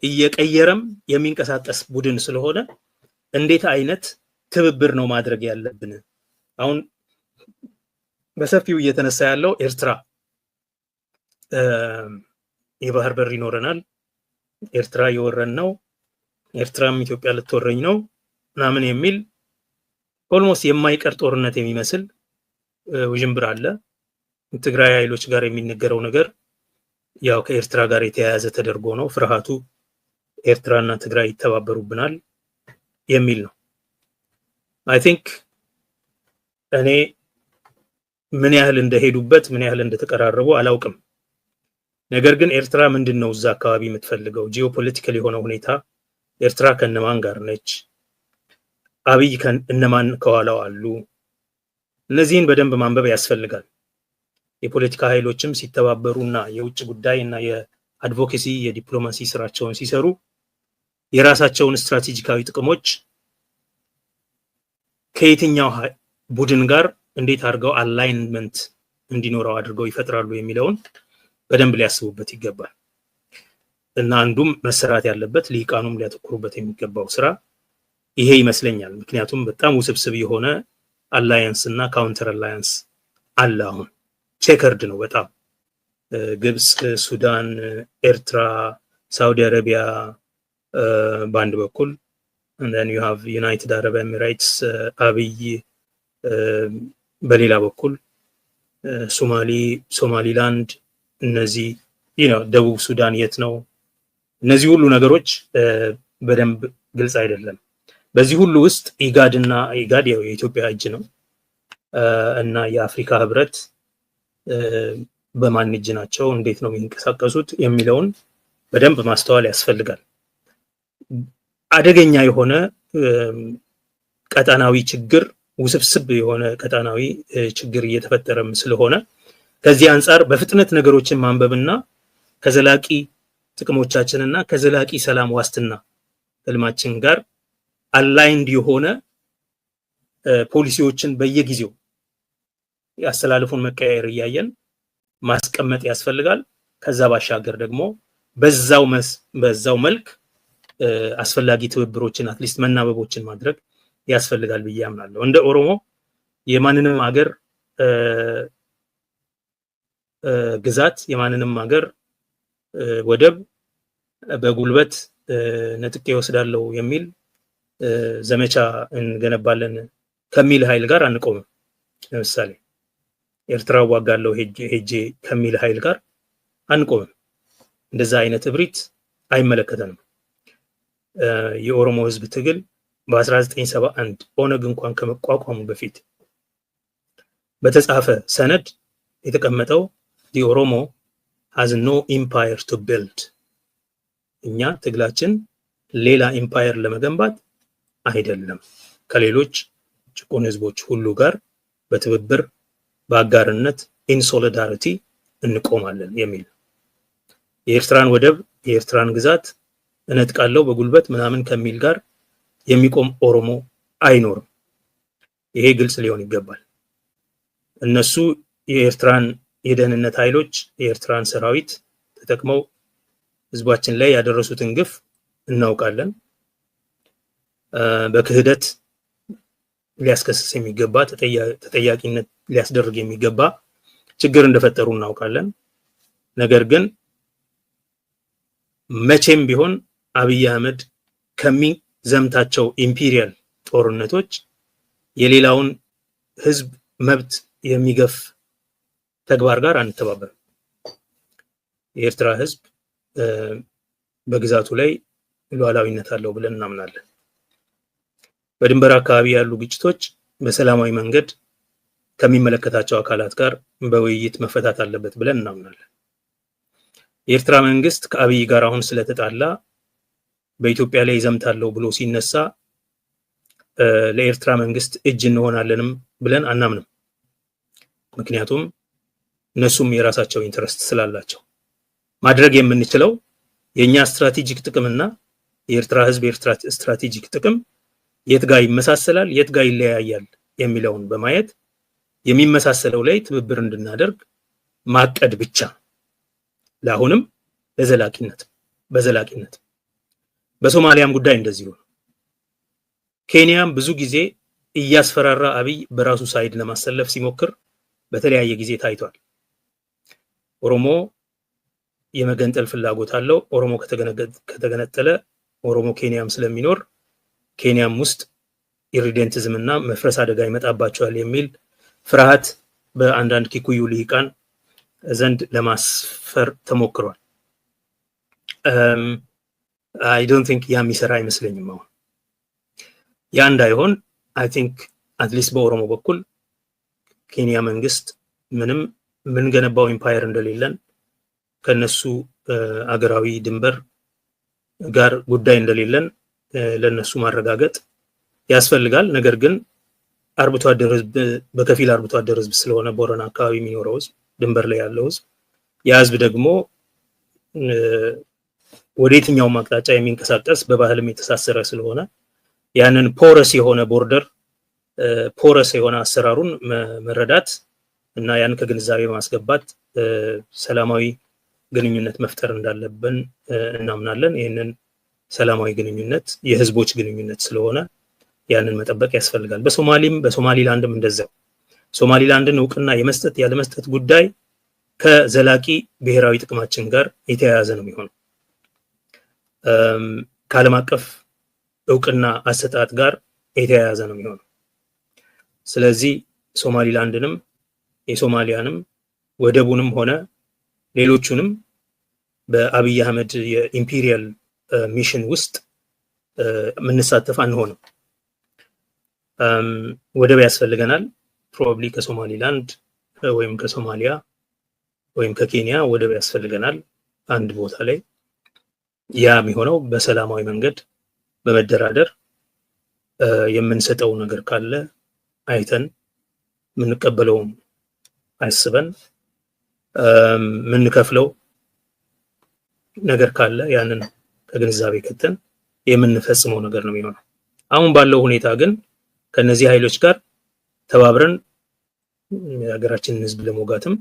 እየቀየረም የሚንቀሳቀስ ቡድን ስለሆነ እንዴት አይነት ትብብር ነው ማድረግ ያለብን? አሁን በሰፊው እየተነሳ ያለው ኤርትራ የባህር በር ይኖረናል፣ ኤርትራ የወረን ነው፣ ኤርትራም ኢትዮጵያ ልትወረኝ ነው ምናምን የሚል ኦልሞስት የማይቀር ጦርነት የሚመስል ውዥንብር አለ። ትግራይ ኃይሎች ጋር የሚነገረው ነገር ያው ከኤርትራ ጋር የተያያዘ ተደርጎ ነው። ፍርሃቱ ኤርትራና ትግራይ ይተባበሩብናል የሚል ነው። አይ ቲንክ እኔ ምን ያህል እንደሄዱበት ምን ያህል እንደተቀራረቡ አላውቅም። ነገር ግን ኤርትራ ምንድነው እዛ አካባቢ የምትፈልገው? ጂኦፖለቲካል የሆነ ሁኔታ ኤርትራ ከነማን ጋር ነች? አብይ ከነማን ከኋላው አሉ? እነዚህን በደንብ ማንበብ ያስፈልጋል። የፖለቲካ ኃይሎችም ሲተባበሩና የውጭ ጉዳይ እና የአድቮኬሲ የዲፕሎማሲ ስራቸውን ሲሰሩ የራሳቸውን ስትራቴጂካዊ ጥቅሞች ከየትኛው ቡድን ጋር እንዴት አድርገው አላይንመንት እንዲኖረው አድርገው ይፈጥራሉ የሚለውን በደንብ ሊያስቡበት ይገባል። እና አንዱም መሰራት ያለበት ሊቃኑም ሊያተኩሩበት የሚገባው ስራ ይሄ ይመስለኛል። ምክንያቱም በጣም ውስብስብ የሆነ አላያንስ እና ካውንተር አላያንስ አለ። አሁን ቼከርድ ነው በጣም ግብጽ፣ ሱዳን፣ ኤርትራ፣ ሳውዲ አረቢያ በአንድ በኩል and then you have United Arab Emirates አብይ በሌላ በኩል ሶማሊላንድ፣ እነዚህ ደቡብ ሱዳን የት ነው? እነዚህ ሁሉ ነገሮች በደንብ ግልጽ አይደለም። በዚህ ሁሉ ውስጥ ኢጋድ የኢትዮጵያ እጅ ነው እና የአፍሪካ ህብረት በማን እጅ ናቸው፣ እንዴት ነው የሚንቀሳቀሱት የሚለውን በደንብ ማስተዋል ያስፈልጋል። አደገኛ የሆነ ቀጣናዊ ችግር፣ ውስብስብ የሆነ ቀጣናዊ ችግር እየተፈጠረም ስለሆነ ከዚህ አንፃር በፍጥነት ነገሮችን ማንበብና ከዘላቂ ጥቅሞቻችንና ከዘላቂ ሰላም ዋስትና ህልማችን ጋር አላይንድ የሆነ ፖሊሲዎችን በየጊዜው ያስተላልፉን መቀያየር እያየን ማስቀመጥ ያስፈልጋል። ከዛ ባሻገር ደግሞ በዛው መልክ አስፈላጊ ትብብሮችን አትሊስት መናበቦችን ማድረግ ያስፈልጋል ብዬ አምናለሁ። እንደ ኦሮሞ የማንንም ሀገር ግዛት የማንንም ሀገር ወደብ በጉልበት ነጥቄ ወስዳለሁ የሚል ዘመቻ እንገነባለን ከሚል ኃይል ጋር አንቆምም። ለምሳሌ ኤርትራ ዋጋለው ሄጄ ከሚል ኃይል ጋር አንቆምም። እንደዛ አይነት እብሪት አይመለከተንም። የኦሮሞ ህዝብ ትግል በ1971 ኦነግ እንኳን ከመቋቋሙ በፊት በተጻፈ ሰነድ የተቀመጠው the Oromo has no empire to build። እኛ ትግላችን ሌላ ኢምፓየር ለመገንባት አይደለም፣ ከሌሎች ጭቁን ህዝቦች ሁሉ ጋር በትብብር በአጋርነት in solidarity እንቆማለን የሚል። የኤርትራን ወደብ የኤርትራን ግዛት እነጥቃለው በጉልበት ምናምን ከሚል ጋር የሚቆም ኦሮሞ አይኖርም። ይሄ ግልጽ ሊሆን ይገባል። እነሱ የኤርትራን የደህንነት ኃይሎች የኤርትራን ሰራዊት ተጠቅመው ህዝባችን ላይ ያደረሱትን ግፍ እናውቃለን። በክህደት ሊያስከስስ የሚገባ ተጠያቂነት ሊያስደርግ የሚገባ ችግር እንደፈጠሩ እናውቃለን። ነገር ግን መቼም ቢሆን አብይ አህመድ ከሚዘምታቸው ኢምፔሪያል ጦርነቶች የሌላውን ህዝብ መብት የሚገፍ ተግባር ጋር አንተባበርም። የኤርትራ ህዝብ በግዛቱ ላይ ሉዓላዊነት አለው ብለን እናምናለን። በድንበር አካባቢ ያሉ ግጭቶች በሰላማዊ መንገድ ከሚመለከታቸው አካላት ጋር በውይይት መፈታት አለበት ብለን እናምናለን። የኤርትራ መንግስት ከአብይ ጋር አሁን ስለተጣላ በኢትዮጵያ ላይ ይዘምታለው ብሎ ሲነሳ ለኤርትራ መንግስት እጅ እንሆናለንም ብለን አናምንም። ምክንያቱም እነሱም የራሳቸው ኢንተረስት ስላላቸው ማድረግ የምንችለው የኛ ስትራቴጂክ ጥቅምና የኤርትራ ህዝብ የኤርትራ ስትራቴጂክ ጥቅም የት ጋር ይመሳሰላል የት ጋር ይለያያል የሚለውን በማየት የሚመሳሰለው ላይ ትብብር እንድናደርግ ማቀድ ብቻ። ለአሁንም በዘላቂነት በሶማሊያም ጉዳይ እንደዚሁ ነው። ኬንያም ብዙ ጊዜ እያስፈራራ አብይ በራሱ ሳይድ ለማሰለፍ ሲሞክር በተለያየ ጊዜ ታይቷል። ኦሮሞ የመገንጠል ፍላጎት አለው። ኦሮሞ ከተገነጠለ ኦሮሞ ኬንያም ስለሚኖር ኬንያም ውስጥ ኢሪዴንቲዝም እና መፍረስ አደጋ ይመጣባቸዋል የሚል ፍርሃት በአንዳንድ ኪኩዩ ልሂቃን ዘንድ ለማስፈር ተሞክሯል። I don't think ያ የሚሰራ አይመስለኝም። አሁን ያ እንዳይሆን I think at least በኦሮሞ በኩል ኬንያ መንግስት ምንም ምን ገነባው ኢምፓየር እንደሌለን ከነሱ አገራዊ ድንበር ጋር ጉዳይ እንደሌለን ለነሱ ማረጋገጥ ያስፈልጋል። ነገር ግን አርብቶ አደር ህዝብ በከፊል አርብቶ አደር ህዝብ ስለሆነ ቦረና አካባቢ የሚኖረው ህዝብ ድንበር ላይ ያለው ህዝብ ያ ህዝብ ደግሞ ወደ የትኛው አቅጣጫ የሚንቀሳቀስ በባህልም የተሳሰረ ስለሆነ ያንን ፖረስ የሆነ ቦርደር ፖረስ የሆነ አሰራሩን መረዳት እና ያን ከግንዛቤ ማስገባት ሰላማዊ ግንኙነት መፍጠር እንዳለብን እናምናለን። ይሄንን ሰላማዊ ግንኙነት የህዝቦች ግንኙነት ስለሆነ ያንን መጠበቅ ያስፈልጋል። በሶማሊላንድም እንደዛው ሶማሊላንድን እውቅና የመስጠት ያለ መስጠት ጉዳይ ከዘላቂ ብሔራዊ ጥቅማችን ጋር የተያያዘ ነው የሚሆነው። ከዓለም አቀፍ እውቅና አሰጣጥ ጋር የተያያዘ ነው የሚሆነው። ስለዚህ ሶማሊላንድንም የሶማሊያንም ወደቡንም ሆነ ሌሎቹንም በአብይ አህመድ የኢምፔሪያል ሚሽን ውስጥ ምንሳተፍ አንሆንም። ወደብ ያስፈልገናል። ፕሮባብሊ ከሶማሊላንድ ወይም ከሶማሊያ ወይም ከኬንያ ወደብ ያስፈልገናል አንድ ቦታ ላይ ያ የሚሆነው በሰላማዊ መንገድ በመደራደር የምንሰጠው ነገር ካለ አይተን ምንቀበለው አይስበን ምንከፍለው ነገር ካለ ያንን ከግንዛቤ ከተን የምንፈጽመው ነገር ነው የሚሆነው። አሁን ባለው ሁኔታ ግን ከነዚህ ኃይሎች ጋር ተባብረን የሀገራችንን ህዝብ ለመውጋትም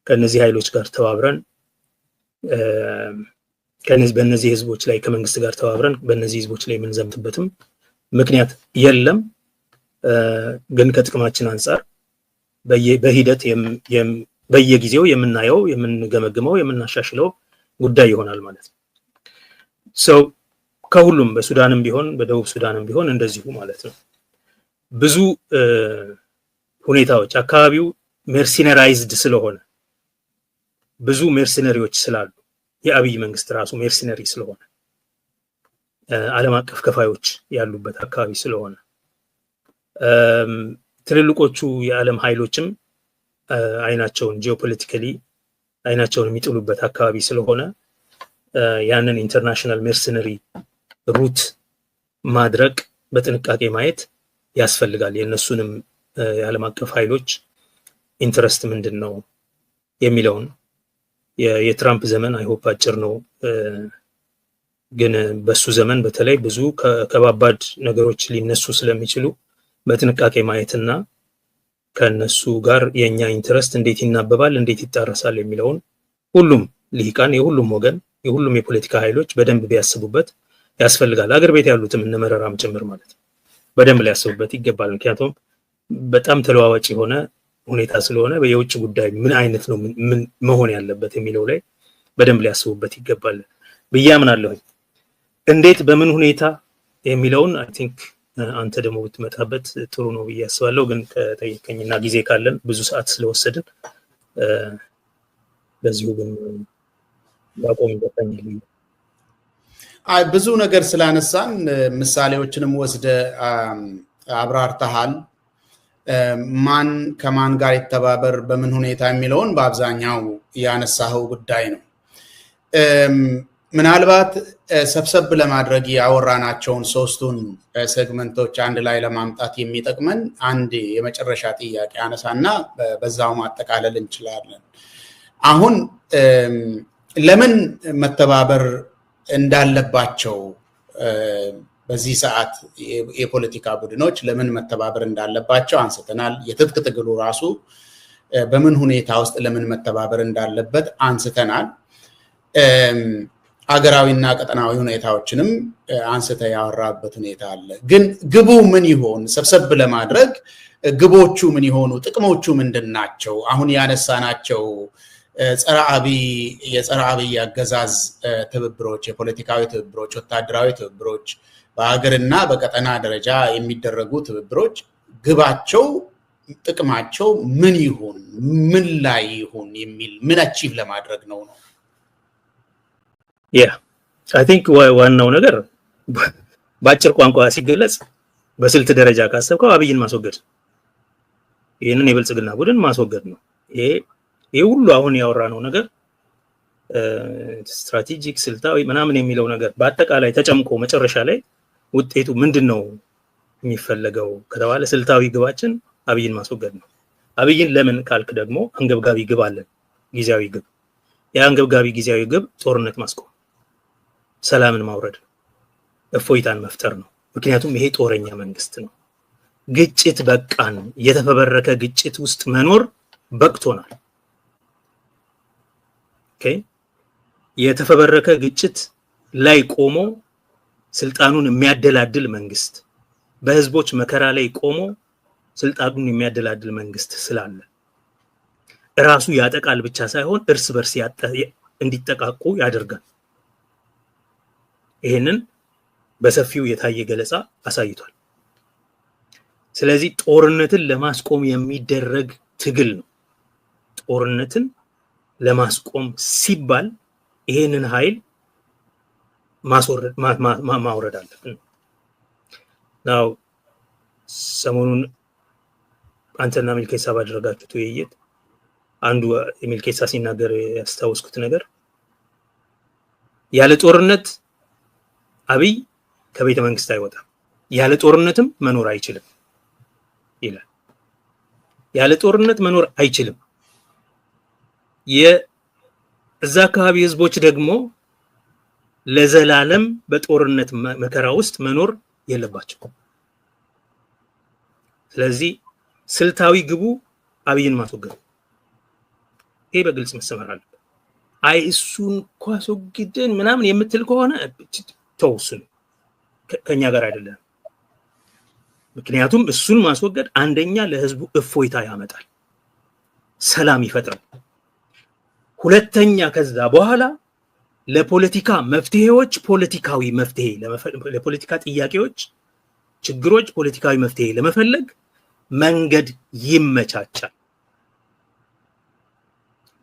ከነዚህ ኃይሎች ጋር ተባብረን በእነዚህ ህዝቦች ላይ ከመንግስት ጋር ተባብረን በእነዚህ ህዝቦች ላይ የምንዘምትበትም ምክንያት የለም። ግን ከጥቅማችን አንፃር በሂደት በየጊዜው የምናየው የምንገመግመው የምናሻሽለው ጉዳይ ይሆናል ማለት ነው። ሰው ከሁሉም በሱዳንም ቢሆን በደቡብ ሱዳንም ቢሆን እንደዚሁ ማለት ነው። ብዙ ሁኔታዎች አካባቢው ሜርሲነራይዝድ ስለሆነ ብዙ ሜርሲነሪዎች ስላሉ የአብይ መንግስት ራሱ ሜርሲነሪ ስለሆነ ዓለም አቀፍ ከፋዮች ያሉበት አካባቢ ስለሆነ ትልልቆቹ የዓለም ኃይሎችም አይናቸውን ጂኦፖለቲካሊ አይናቸውን የሚጥሉበት አካባቢ ስለሆነ ያንን ኢንተርናሽናል ሜርሲነሪ ሩት ማድረግ በጥንቃቄ ማየት ያስፈልጋል። የነሱንም የዓለም አቀፍ ኃይሎች ኢንተረስት ምንድነው የሚለውን የትራምፕ ዘመን አይሆፕ አጭር ነው፣ ግን በሱ ዘመን በተለይ ብዙ ከባባድ ነገሮች ሊነሱ ስለሚችሉ በጥንቃቄ ማየትና ከነሱ ጋር የኛ ኢንተረስት እንዴት ይናበባል እንዴት ይጣረሳል የሚለውን ሁሉም ሊቃን የሁሉም ወገን የሁሉም የፖለቲካ ኃይሎች በደንብ ቢያስቡበት ያስፈልጋል። አገር ቤት ያሉትም እነመረራም ጭምር ማለት በደንብ ሊያስቡበት ይገባል። ምክንያቱም በጣም ተለዋዋጭ የሆነ ሁኔታ ስለሆነ የውጭ ጉዳይ ምን አይነት ነው ምን መሆን ያለበት የሚለው ላይ በደንብ ሊያስቡበት ይገባል ብዬ አምናለሁ። እንዴት በምን ሁኔታ የሚለውን አይ ቲንክ አንተ ደግሞ ብትመጣበት ጥሩ ነው ብዬ አስባለሁ። ግን ከጠየቀኝና ጊዜ ካለን ብዙ ሰዓት ስለወሰድን በዚሁ ግን ባቆም ይበቃኛል። አይ ብዙ ነገር ስላነሳን ምሳሌዎችንም ወስደ አብራርተሃል። ማን ከማን ጋር ይተባበር በምን ሁኔታ የሚለውን በአብዛኛው ያነሳው ጉዳይ ነው። ምናልባት ሰብሰብ ለማድረግ ያወራናቸውን ሶስቱን ሴግመንቶች አንድ ላይ ለማምጣት የሚጠቅመን አንድ የመጨረሻ ጥያቄ አነሳና በዛው ማጠቃለል እንችላለን። አሁን ለምን መተባበር እንዳለባቸው በዚህ ሰዓት የፖለቲካ ቡድኖች ለምን መተባበር እንዳለባቸው አንስተናል። የትጥቅ ትግሉ ራሱ በምን ሁኔታ ውስጥ ለምን መተባበር እንዳለበት አንስተናል። አገራዊና ቀጠናዊ ሁኔታዎችንም አንስተ ያወራበት ሁኔታ አለ። ግን ግቡ ምን ይሆን? ሰብሰብ ለማድረግ ግቦቹ ምን ይሆኑ? ጥቅሞቹ ምንድናቸው? አሁን ያነሳናቸው የጸረ አብይ አገዛዝ ትብብሮች፣ የፖለቲካዊ ትብብሮች፣ ወታደራዊ ትብብሮች፣ በሀገርና በቀጠና ደረጃ የሚደረጉ ትብብሮች ግባቸው ጥቅማቸው ምን ይሆን? ምን ላይ ይሆን የሚል ምን አቺቭ ለማድረግ ነው? አይ ቲንክ ዋናው ነገር በአጭር ቋንቋ ሲገለጽ በስልት ደረጃ ካሰብከው አብይን ማስወገድ፣ ይሄንን የብልጽግና ቡድን ማስወገድ ነው። ይሄ ሁሉ አሁን ያወራነው ነገር ስትራቴጂክ ስልታዊ ምናምን የሚለው ነገር በአጠቃላይ ተጨምቆ መጨረሻ ላይ ውጤቱ ምንድነው የሚፈለገው ከተባለ ስልታዊ ግባችን አብይን ማስወገድ ነው። አብይን ለምን ካልክ ደግሞ አንገብጋቢ ግብ አለን፣ ጊዜያዊ ግብ። የአንገብጋቢ ጊዜያዊ ግብ ጦርነት ማስቆም፣ ሰላምን ማውረድ፣ እፎይታን መፍጠር ነው። ምክንያቱም ይሄ ጦረኛ መንግስት ነው። ግጭት በቃን፣ የተፈበረከ ግጭት ውስጥ መኖር በቅቶናል። ኦኬ፣ የተፈበረከ ግጭት ላይ ቆሞ ስልጣኑን የሚያደላድል መንግስት፣ በህዝቦች መከራ ላይ ቆሞ ስልጣኑን የሚያደላድል መንግስት ስላለ ራሱ ያጠቃል ብቻ ሳይሆን እርስ በርስ እንዲጠቃቁ ያደርጋል። ይሄንን በሰፊው የታየ ገለጻ አሳይቷል። ስለዚህ ጦርነትን ለማስቆም የሚደረግ ትግል ነው። ጦርነትን ለማስቆም ሲባል ይሄንን ኃይል ማውረድ አለብን። ናው ሰሞኑን አንተና ሚልኬሳ ባደረጋችሁት ውይይት አንዱ ሚልኬሳ ሲናገር ያስታውስኩት ነገር ያለ ጦርነት አብይ ከቤተ መንግስት አይወጣም፣ ያለ ጦርነትም መኖር አይችልም ይላል። ያለ ጦርነት መኖር አይችልም። የዛ አካባቢ ህዝቦች ደግሞ ለዘላለም በጦርነት መከራ ውስጥ መኖር የለባቸው። ስለዚህ ስልታዊ ግቡ አብይን ማስወገድ። ይሄ በግልጽ መሰመር አለበት። አይ እሱን ኳስወግደን ምናምን የምትል ከሆነ ተውሱን ከኛ ጋር አይደለም። ምክንያቱም እሱን ማስወገድ አንደኛ ለህዝቡ እፎይታ ያመጣል፣ ሰላም ይፈጥራል። ሁለተኛ ከዛ በኋላ ለፖለቲካ መፍትሄዎች ፖለቲካዊ መፍትሄ ለፖለቲካ ጥያቄዎች፣ ችግሮች ፖለቲካዊ መፍትሄ ለመፈለግ መንገድ ይመቻቻል።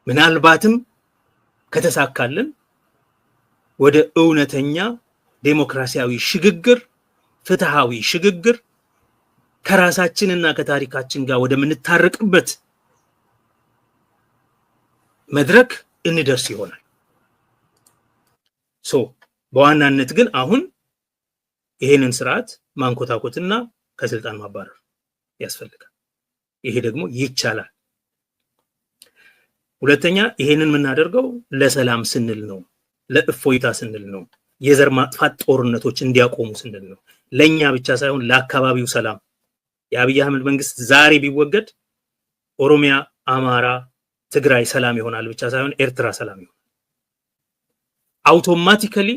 ምናልባትም ከተሳካልን ወደ እውነተኛ ዴሞክራሲያዊ ሽግግር፣ ፍትሃዊ ሽግግር ከራሳችንና ከታሪካችን ጋር ወደምንታረቅበት መድረክ እንደርስ ይሆናል። በዋናነት ግን አሁን ይሄንን ስርዓት ማንኮታኮትና ከስልጣን ማባረር ያስፈልጋል። ይሄ ደግሞ ይቻላል። ሁለተኛ ይሄንን የምናደርገው ለሰላም ስንል ነው፣ ለእፎይታ ስንል ነው፣ የዘር ማጥፋት ጦርነቶች እንዲያቆሙ ስንል ነው። ለኛ ብቻ ሳይሆን ለአካባቢው ሰላም። የአብይ አህመድ መንግስት ዛሬ ቢወገድ ኦሮሚያ፣ አማራ፣ ትግራይ ሰላም ይሆናል ብቻ ሳይሆን ኤርትራ ሰላም ይሆናል። አውቶማቲካሊ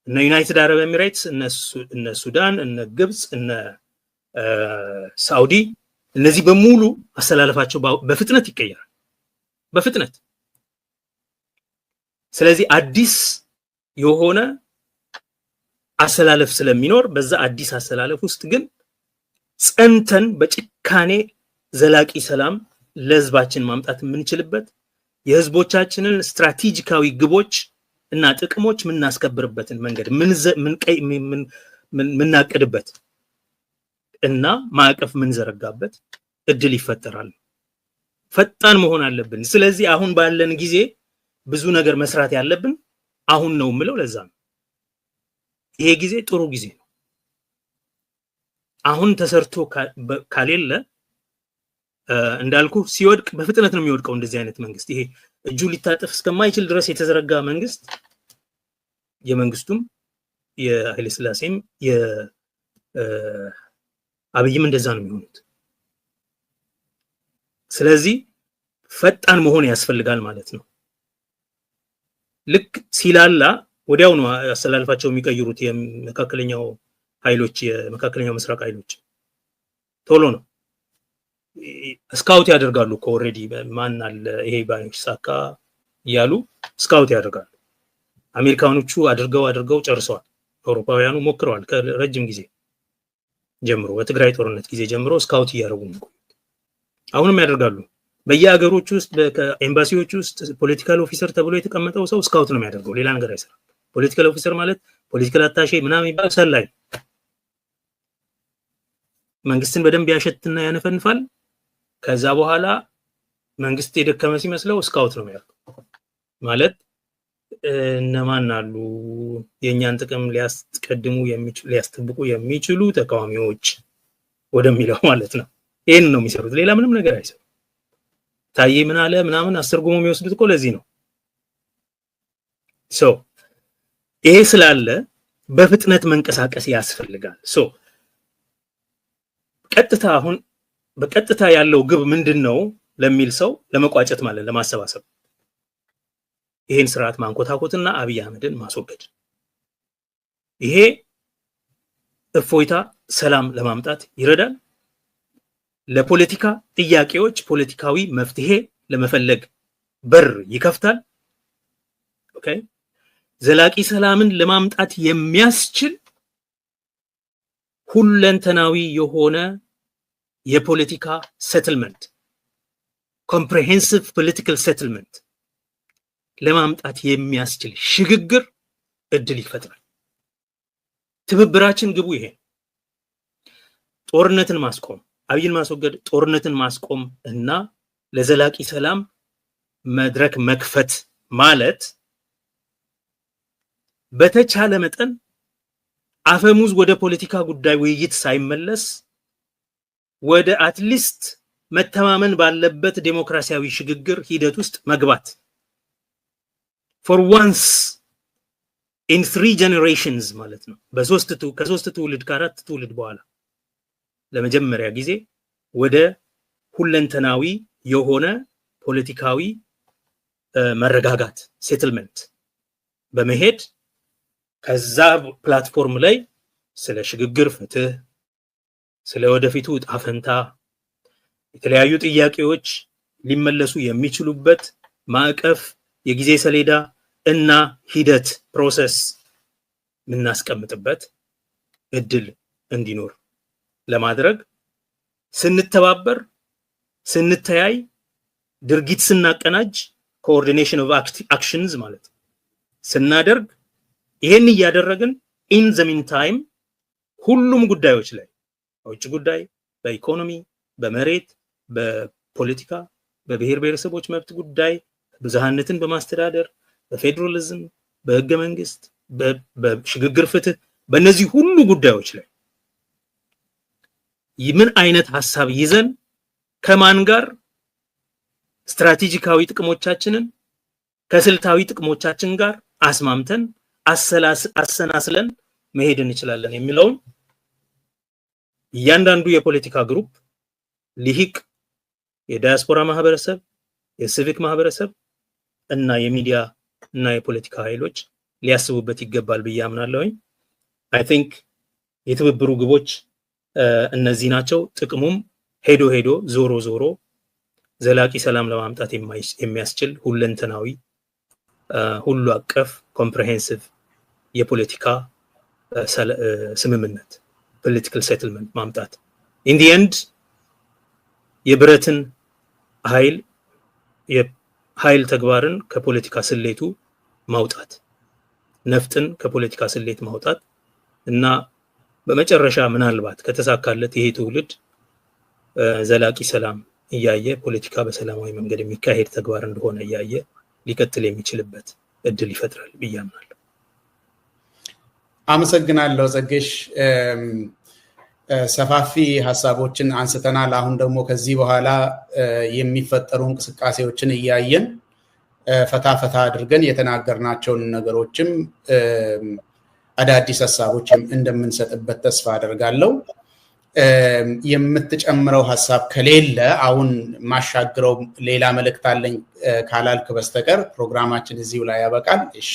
እነ ዩናይትድ አረብ ኤሚሬትስ፣ እነ ሱዳን፣ እነ ግብጽ፣ እነ ሳውዲ እነዚህ በሙሉ አስተላለፋቸው በፍጥነት ይቀየራል፣ በፍጥነት። ስለዚህ አዲስ የሆነ አስተላለፍ ስለሚኖር በዛ አዲስ አስተላለፍ ውስጥ ግን ጸንተን በጭካኔ ዘላቂ ሰላም ለህዝባችን ማምጣት የምንችልበት የህዝቦቻችንን ስትራቴጂካዊ ግቦች እና ጥቅሞች ምናስከብርበትን መንገድ ምናቅድበት እና ማዕቀፍ ምንዘረጋበት እድል ይፈጠራል። ፈጣን መሆን አለብን። ስለዚህ አሁን ባለን ጊዜ ብዙ ነገር መስራት ያለብን አሁን ነው የምለው ለዛ ነው። ይሄ ጊዜ ጥሩ ጊዜ ነው። አሁን ተሰርቶ ካሌለ እንዳልኩ ሲወድቅ በፍጥነት ነው የሚወድቀው። እንደዚህ አይነት መንግስት ይሄ እጁ ሊታጠፍ እስከማይችል ድረስ የተዘረጋ መንግስት የመንግስቱም የኃይለ ሥላሴም የአብይም እንደዛ ነው የሚሆኑት። ስለዚህ ፈጣን መሆን ያስፈልጋል ማለት ነው። ልክ ሲላላ ወዲያው ነው አስተላልፋቸው የሚቀይሩት የመካከለኛው ኃይሎች፣ የመካከለኛው ምስራቅ ኃይሎች ቶሎ ነው ስካውት ያደርጋሉ እኮ ኦሬዲ ማን አለ ይሄ ባይሳካ እያሉ ስካውት ያደርጋሉ። አሜሪካኖቹ አድርገው ጨርሰዋል። አውሮፓውያኑ ሞክረዋል ከረጅም ጊዜ ጀምሮ፣ በትግራይ ጦርነት ጊዜ ጀምሮ ስካውት እያደረጉ ነው። አሁንም ያደርጋሉ። በየሀገሮች ውስጥ በኤምባሲዎች ውስጥ ፖለቲካል ኦፊሰር ተብሎ የተቀመጠው ሰው ስካውት ነው የሚያደርገው፣ ሌላ ነገር አይሰራም። ፖለቲካል ኦፊሰር ማለት ፖለቲካል አታሼ ምናምን የሚባል ሰላይ መንግስትን በደንብ ያሸትና ያነፈንፋል። ከዛ በኋላ መንግስት የደከመ ሲመስለው ስካውት ነው የሚያደርገው። ማለት እነማን አሉ የኛን ጥቅም ሊያስቀድሙ ሊያስጠብቁ የሚችሉ ተቃዋሚዎች ወደሚለው ማለት ነው። ይሄን ነው የሚሰሩት፣ ሌላ ምንም ነገር አይሰሩም። ታዬ ምን አለ ምናምን አስተርጉሞ የሚወስዱት እኮ ለዚህ ነው። ይሄ ስላለ በፍጥነት መንቀሳቀስ ያስፈልጋል። ቀጥታ አሁን በቀጥታ ያለው ግብ ምንድነው ለሚል ሰው ለመቋጨት ማለት ለማሰባሰብ ይሄን ስርዓት ማንኮታኮትና አብይ አህመድን ማስወገድ፣ ይሄ እፎይታ ሰላም ለማምጣት ይረዳል። ለፖለቲካ ጥያቄዎች ፖለቲካዊ መፍትሄ ለመፈለግ በር ይከፍታል። ኦኬ፣ ዘላቂ ሰላምን ለማምጣት የሚያስችል ሁለንተናዊ የሆነ የፖለቲካ ሴትልመንት ኮምፕሬሄንሲቭ ፖለቲካል ሴትልመንት ለማምጣት የሚያስችል ሽግግር እድል ይፈጥራል። ትብብራችን ግቡ ይሄ ጦርነትን ማስቆም፣ አብይን ማስወገድ፣ ጦርነትን ማስቆም እና ለዘላቂ ሰላም መድረክ መክፈት ማለት በተቻለ መጠን አፈሙዝ ወደ ፖለቲካ ጉዳይ ውይይት ሳይመለስ ወደ አትሊስት መተማመን ባለበት ዴሞክራሲያዊ ሽግግር ሂደት ውስጥ መግባት for once in 3 generations ማለት ነው ከሶስት ትውልድ ከአራት ትውልድ በኋላ ለመጀመሪያ ጊዜ ወደ ሁለንተናዊ የሆነ ፖለቲካዊ መረጋጋት ሴትልመንት በመሄድ ከዛ ፕላትፎርም ላይ ስለ ሽግግር ፍትህ ስለ ወደፊቱ ዕጣ ፈንታ የተለያዩ ጥያቄዎች ሊመለሱ የሚችሉበት ማዕቀፍ የጊዜ ሰሌዳ እና ሂደት ፕሮሰስ ምናስቀምጥበት እድል እንዲኖር ለማድረግ ስንተባበር ስንተያይ ድርጊት ስናቀናጅ ኮኦርዲኔሽን ኦፍ አክሽንስ ማለት ስናደርግ ይሄን እያደረግን in the meantime ሁሉም ጉዳዮች ላይ በውጭ ጉዳይ በኢኮኖሚ በመሬት በፖለቲካ በብሔር ብሔረሰቦች መብት ጉዳይ ብዙሃነትን በማስተዳደር በፌደራሊዝም በህገ መንግስት በሽግግር ፍትህ በእነዚህ ሁሉ ጉዳዮች ላይ ምን አይነት ሐሳብ ይዘን ከማን ጋር ስትራቴጂካዊ ጥቅሞቻችንን ከስልታዊ ጥቅሞቻችን ጋር አስማምተን አሰናስለን መሄድ እንችላለን የሚለው እያንዳንዱ የፖለቲካ ግሩፕ ሊሂቅ የዳያስፖራ ማህበረሰብ የሲቪክ ማህበረሰብ እና የሚዲያ እና የፖለቲካ ኃይሎች ሊያስቡበት ይገባል ብዬ አምናለሁኝ። I think የትብብሩ ግቦች እነዚህ ናቸው። ጥቅሙም ሄዶ ዞሮ ዘላቂ ሰላም ለማምጣት የሚያስችል ሁለንተናዊ ሁሉ አቀፍ ኮምፕሬሄንሲቭ የፖለቲካ ስምምነት political settlement ማምጣት in the end የብረትን ኃይል ተግባርን ከፖለቲካ ስሌቱ ማውጣት ነፍጥን ከፖለቲካ ስሌት ማውጣት እና በመጨረሻ ምናልባት ከተሳካለት ይሄ ትውልድ ዘላቂ ሰላም እያየ ፖለቲካ በሰላማዊ መንገድ የሚካሄድ ተግባር እንደሆነ እያየ ሊቀጥል የሚችልበት እድል ይፈጥራል ብዬ አምናለሁ። አመሰግናለሁ ጸጋሽ። ሰፋፊ ሐሳቦችን አንስተናል። አሁን ደግሞ ከዚህ በኋላ የሚፈጠሩ እንቅስቃሴዎችን እያየን ፈታ አድርገን የተናገርናቸውን ነገሮችም አዳዲስ ሐሳቦችም እንደምንሰጥበት ተስፋ አደርጋለሁ። የምትጨምረው ሐሳብ ከሌለ አሁን ማሻግረው ሌላ መልእክት አለኝ ካላልክ በስተቀር ፕሮግራማችን እዚሁ ላይ ያበቃል። እሺ።